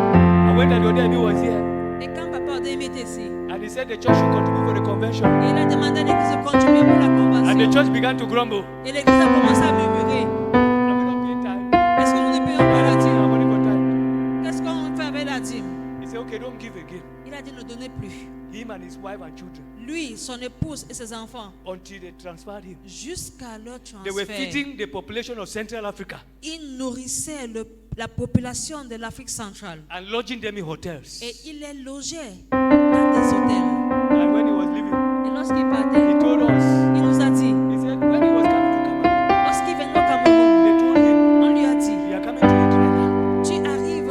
And when the Odemi was here, Et quand Papa Odemi était ici, and he said the church should contribute for the convention, et il a demandé à l'église de contribuer pour la and the convention. church began to grumble. Et l'église a commencé à murmurer. Are we not paying time? Est-ce que nous ne payons pas la Our dîme? money for time. Qu'est-ce qu'on fait avec la dîme? He said, okay, don't give again. Il a dit ne donnez plus. Him and his wife and children, Lui, son épouse et ses enfants, until they transferred him. jusqu'à leur They were transfert, feeding the population of Central Africa il nourrissait la population de l'Afrique centrale. and lodging them in hotels. Et il les logeait dans des hôtels. And when he was leaving, Et lorsqu'il partait, he told us, il nous a dit, he said, when he was coming to Cameroon, lorsqu'il venait au Cameroun, they told him, on lui a dit, you are coming to Nigeria. tu arrives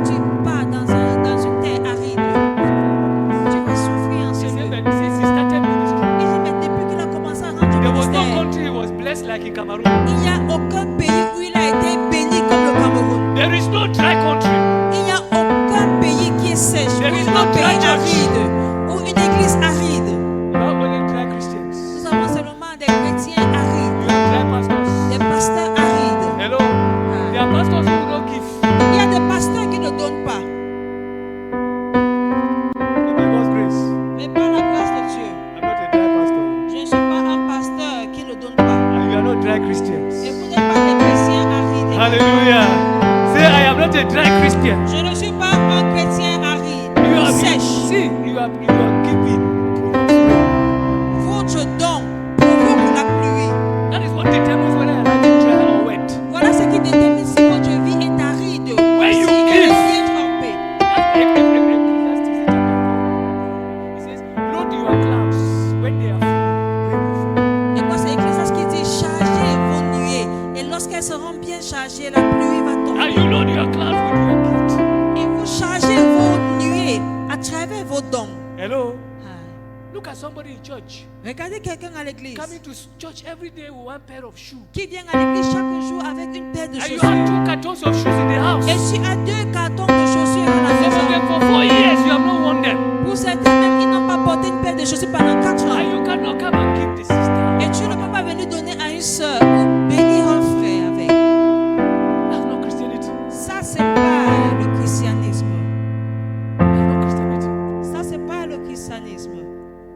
tu pars dans une terre aride. Tu vas souffrir en ce He said, lieu. but since he started ministry, Il dit, mais depuis qu'il a commencé à rendre there was no ministère, country he was blessed like in Cameroon. il n'y a aucun pays où il a été béni comme le Cameroun. There is no dry country. Il n'y a aucun pays qui est sèche, ou There is un no pays dry church. aride, ou une église aride. You have only dry Christians. Nous avons seulement des chrétiens arides, You have dry pastors. des pasteurs arides. Hello? There are pastors who do not give. Il y a des pasteurs qui ne donnent pas, By God's grace, mais par la grâce de Dieu. I'm not a dry pastor. Je ne suis pas un pasteur qui ne donne pas. And you are not dry Et Christians. vous n'êtes pas des chrétiens arides. Hallelujah. Say, I am not a dry Christian. Je ne suis pas un chrétien aride You ou are sèche. See, you are giving. Votre don provoque la pluie. That is what determines whether your life is dry or wet. Voilà ce qui détermine si votre vie est aride ou When si you elle give. est bien trempée. It says, load your clouds when they are full. Et quoi, c'est Ecclésiaste qui dit chargez vos nuées. Et lorsqu'elles seront bien chargées, la pluie va And tomber. you load your clouds with your gift. Et vous chargez vos nuées à travers vos dons. Hello? Ah. Look at somebody in church. Regardez quelqu'un à l'église Coming to church every day with one pair of shoes. qui vient à l'église chaque jour avec une paire de And you chaussures. have 2 cartons of shoes in the house. Et tu as 2 cartons de chaussures à la Some of them maison. for 4 years you have not worn them. Pour certains même, ils n'ont pas porté une paire de chaussures pendant 4 And ans. you cannot come and give the sister. Et tu ne peux pas venir donner à une soeur ou bénir un frère avec. That's not Christianity. Ça, c'est pas le christianisme. That's not Christianity. Ça, c'est pas le christianisme.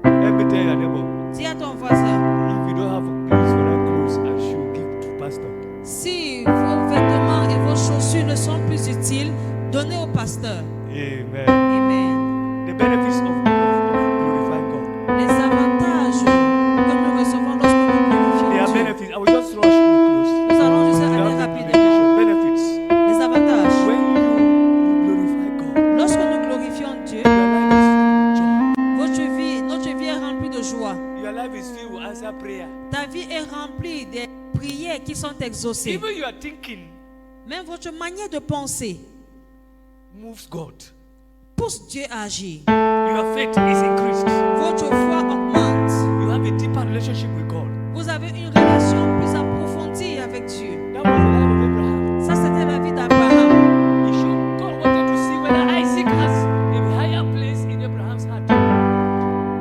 Let me tell your neighbor, Dis à ton voisin, if you don't have clothes for that clothes, I should give to pastor. si vos vêtements et vos chaussures ne sont plus utiles, donnez au pasteur. Amen. Amen. The benefits of glorifying God. Les avantages que nous recevons lorsque nous There glorifions are Dieu. benefits. I will just rush real close. Nous allons juste aller Without rapidement. implication. Benefits. Les avantages. When you glorify God, Lorsque nous glorifions Dieu, notre vie est remplie de joie. your life is filled with answer prayer. Ta vie est remplie des prières qui sont exaucées. Even your thinking Même votre manière de penser moves God. pousse Dieu à agir. Your faith is increased. Votre foi augmente. You have a deeper relationship with God. Vous avez une relation plus approfondie avec Dieu. That was the life of Abraham. Ça, c'était la vie d'Abraham. He showed God wanted to see whether Isaac has a higher place in Abraham's heart.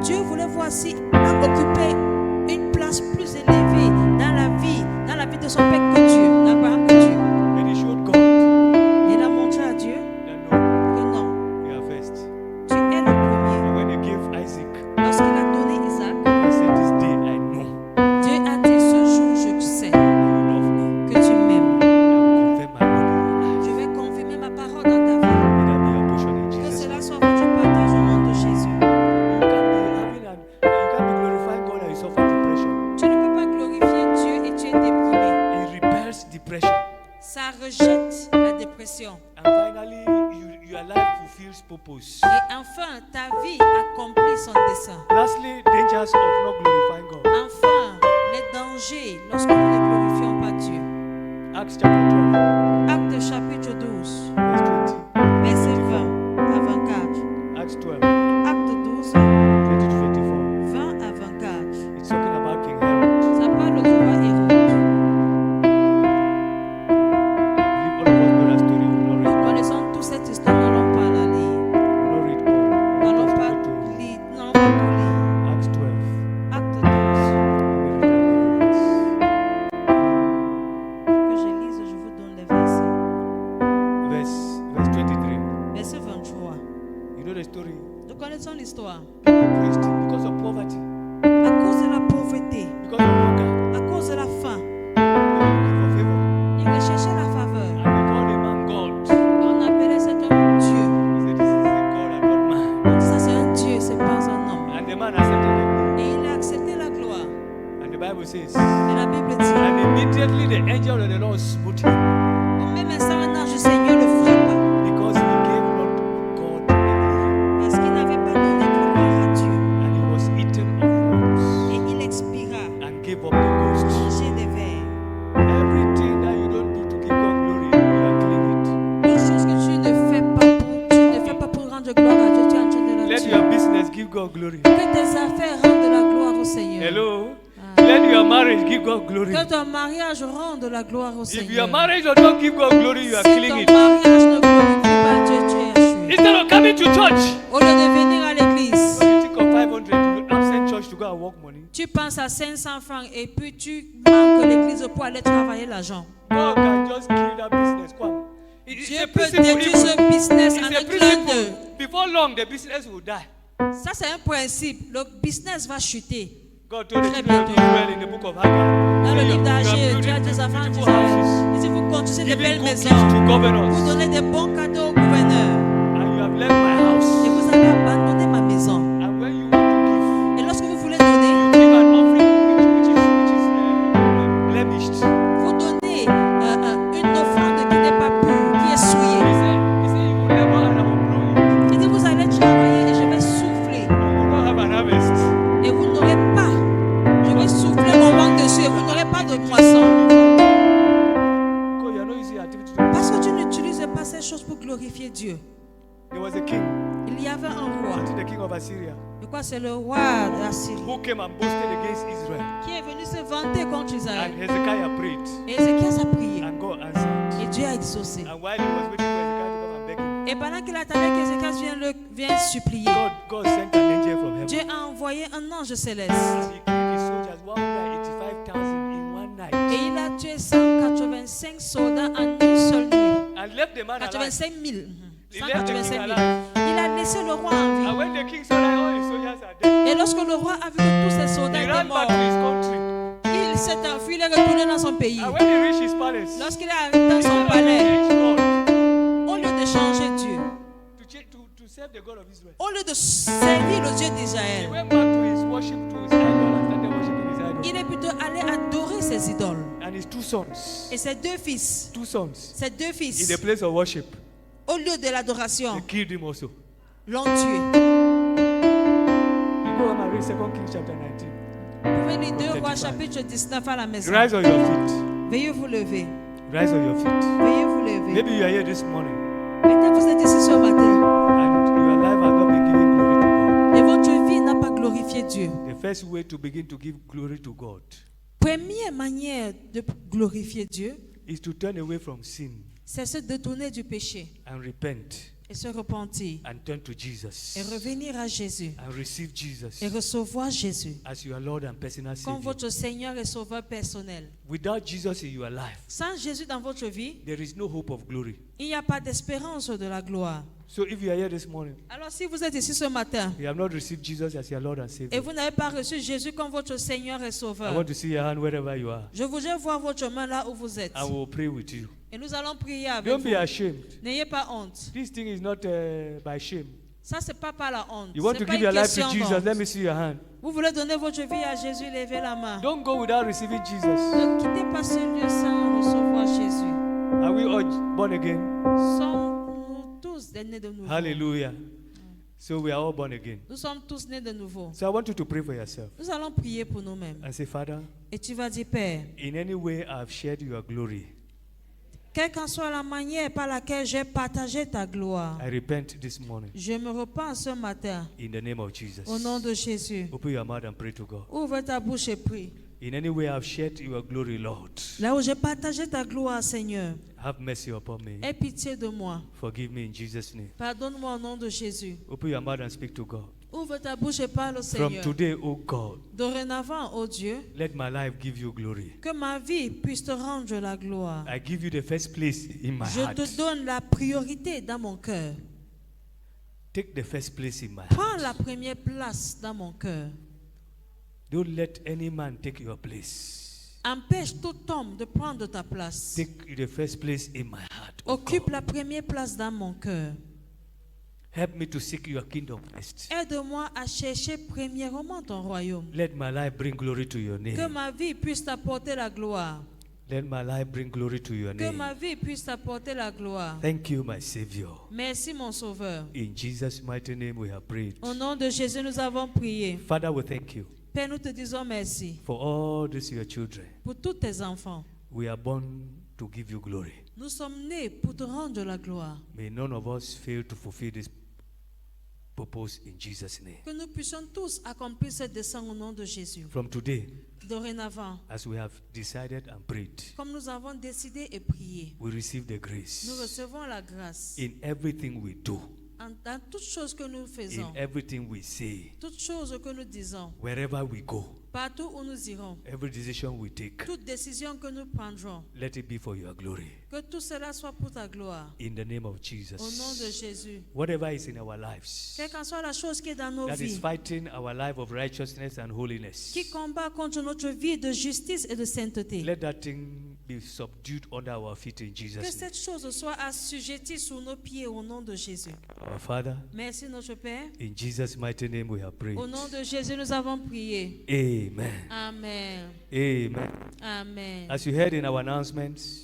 Dieu voulait voir si il a occupé une place plus élevée dans la vie de son père que Dieu, d'Abraham que Dieu. And he showed God Il a montré à Dieu that no, que non, you are first. tu es le premier. And when he gave Isaac, Lorsqu'il a donné Isaac, he said, this day I know Dieu a dit ce jour, je sais that you love me. que tu m'aimes. I will confirm my word in your life. Je vais confirmer ma parole dans ta vie. May that be your portion in Que Jesus' cela name. soit votre partage au nom de Jésus. You can't be glorifying God and you suffer depression. Tu ne peux pas glorifier Dieu et tu es déprimé. It repels depression. Ça rejette la dépression. And finally, your life fulfills purpose. Et enfin, ta vie accomplit son dessein. Lastly, dangers of not glorifying God. Enfin, les dangers lorsque nous ne glorifions pas Dieu. Acts chapter 12, Acte chapitre 12, verse 20. verset 20 à 24. Acts 12, Acte 12, 20 to 24. 20 à 24. It's talking about King Herod. Ça parle du roi Hérode. angel of the Lord smote him Au même instant, un ange du Seigneur le frappa because he gave not God the glory. parce qu'il n'avait pas donné gloire à Dieu. And he was eaten of worms Et il expira, and gave up the ghost. mangé des vers. Everything that you don't do to give God glory, you are killing it. Toute chose que tu ne fais pas pour rendre gloire à Dieu, tu es en train de la Let tuer. your business give God glory. Que tes affaires rendent de la gloire au Seigneur. Hello? Let your marriage give God glory. Que ton mariage rende de la gloire au If Seigneur. your marriage does not give God glory, you are Si killing ton it. mariage ne glorifie pas Dieu, tu es échoué. Instead of coming to church, Au lieu de venir à l'église, when you think of 500, you absent church to go and work money. tu penses à 500 francs et puis tu manques l'église pour aller travailler l'argent. God can just kill that business. Come. It's Dieu a peut principle détruire even. ce business It's en a un clin principle. d'œil. Before long, the business will die. Ça, c'est un principe. Le business va chuter. God told the Très children of bientôt. Israel in the book of Haggai. Dans le say, livre you are d'Agé, Dieu building a des enfants beautiful d'Israël. houses, Il dit, vous construisez de belles giving good maisons. gifts to Vous governors, donnez des bons cadeaux au gouverneur. and you have left my house. Et vous avez abandonné ma maison. And when you want to Et lorsque vous voulez donner, give, you give an offering which is blemished. vous donnez une offrande qui n'est pas pure, qui est souillée. He said, you will never and I will blow you. Il dit, vous allez travailler et je vais souffler. You will not have an harvest. Et vous n'aurez pas. Je vais souffler mon vent dessus et vous n'aurez pas de moisson. Because you are not using your activity to Parce que tu n'utilises pas ces choses pour glorifier Dieu. There was a king, Il y avait un roi. the king of Assyria, Et quoi, c'est le roi de la Syrie who came and boasted against Israel. qui est venu se vanter contre Israël. And Hezekiah prayed, Et Ézéchias a prié. and God answered. Et Dieu a exaucé. And while he was waiting for Hezekiah to come and beg him, Et pendant qu'il attendait qu'Ézéchias vienne supplier, God sent an angel from heaven. Dieu a envoyé un ange céleste. And he killed his soldiers, 185,000 in one night. Et il a tué 185 soldats en une seule nuit. And left the man alive. 85 000. He left the 185 king 000. alive. Il a laissé le roi en vie. And when the king saw that all his soldiers are dead, Et lorsque le roi a vu que tous ses soldats he étaient ran morts, back to his country. il s'est enfui, il est retourné dans son pays. And when he reached his palace, Lorsqu'il est arrivé dans son instead of palais, change God, au lieu de changer Dieu, to serve the God of Israel, au lieu de servir le Dieu he d'Israël, went back to his worship, to his idol, and started worshiping his idol. il est plutôt allé adorer ses idoles. And his two sons, Et ses deux fils, in the place of worship, au lieu de they l'adoration, killed him also. l'ont tué. You go and read 2 Kings chapter 19. Vous pouvez lire 2 35. Rois chapitre 19 à la maison. Rise on your feet. Veuillez vous lever. Rise on your feet. Veuillez vous lever. Maybe you are here this morning Peut-être vous êtes ici ce matin and your life has not been giving glory to God. et votre vie n'a pas glorifié Dieu. The first way to begin to give glory to God Première manière de glorifier Dieu, is to turn away from sin c'est se détourner du péché and repent et se repentir and turn to Jesus et revenir à Jésus and receive Jesus et recevoir Jésus as your Lord and personal comme Savior. votre Seigneur et Sauveur personnel. Without Jesus in your life, Sans Jésus dans votre vie, there is no hope of glory. il n'y a pas d'espérance de la gloire. So if you are here this morning, Alors si vous êtes ici ce matin you have not received Jesus as your Lord and et Savior, vous n'avez pas reçu Jésus comme votre Seigneur et I Sauveur, want to see your hand wherever you are. je voudrais voir votre main là où vous êtes. I will pray with you. Et nous allons prier avec Don't vous. be ashamed. N'ayez pas honte. This thing is not by shame. Ça, c'est pas par la honte. You want C'est to pas give une your life to question Jesus, d'honte. let me see your hand. Vous voulez donner votre vie à Jésus, levez la main. Don't go without receiving Jesus. Ne quittez pas ce lieu sans recevoir Jésus. Are we all born again? Sommes-nous tous des nés de nouveau? Hallelujah. So we are all born again. Nous sommes tous nés de nouveau. So I want you to pray for yourself Nous allons prier pour nous-mêmes. and say, Father, Et tu vas dire, Père, in any way I have shared your glory, quelle qu'en soit la manière par laquelle j'ai partagé ta gloire, I repent this morning je me repens ce matin in the name of Jesus. au nom de Jésus. Open your mouth and pray to God. Ouvre ta bouche et prie. In any way I have shared your glory, Lord, Là où j'ai partagé ta gloire, Seigneur, have mercy upon me. aie pitié de moi. Forgive me in Jesus' name. Pardonne-moi au nom de Jésus. Open your mouth and speak to God. Ouvre ta bouche et parle au From Seigneur. today, oh God, Dorénavant, ô Dieu, let my life give you glory. que ma vie puisse te rendre la gloire. I give you the first place in my Je heart. te donne la priorité dans mon cœur. Take the first place in my Prends heart. la première place dans mon cœur. Don't let any man take your place. Empêche tout homme de prendre ta place. Take the first place in my heart. oh Occupe God. la première place dans mon cœur. Help me to seek your kingdom first. Aide-moi à chercher premièrement ton royaume. Let my life bring glory to your Que name. ma vie puisse t'apporter la gloire. Let my life bring glory to your Que name. ma vie puisse apporter la gloire. Thank you, my Savior. Merci mon Sauveur. In Jesus' mighty name we have prayed. Au nom de Jésus, nous avons prié. Father, we thank you Père, nous te disons merci for all these your children. pour tous tes enfants. We are born to give you glory. Nous sommes nés pour te rendre la gloire. May none of us fail to fulfill this purpose in Jesus' name. Que nous puissions tous accomplir ce dessein au nom de Jésus. From today, Dorénavant, as we have decided and prayed, comme nous avons décidé et prié, we receive the nous grace recevons la grâce. in everything we do, Dans toutes choses que nous in faisons, everything we say, toutes choses que nous disons, wherever we go, partout où nous irons, every decision we take, toute décision que nous prendrons, let it be for your glory. que tout cela soit pour ta gloire. In the name of Au nom de Jesus. Jésus. Whatever is in our lives Quelle qu'en soit la chose qui est dans nos that is vies, fighting our life of righteousness and holiness, qui combat contre notre vie de justice et de sainteté, let that thing be subdued under our feet in que Jesus' name. cette chose soit assujettie sous nos pieds au nom de Jésus. Our Father, Merci notre Père. in Jesus' mighty name we have prayed. Au nom de Jésus, nous avons prié. Amen. Amen. Amen. Amen. As you heard in our announcements,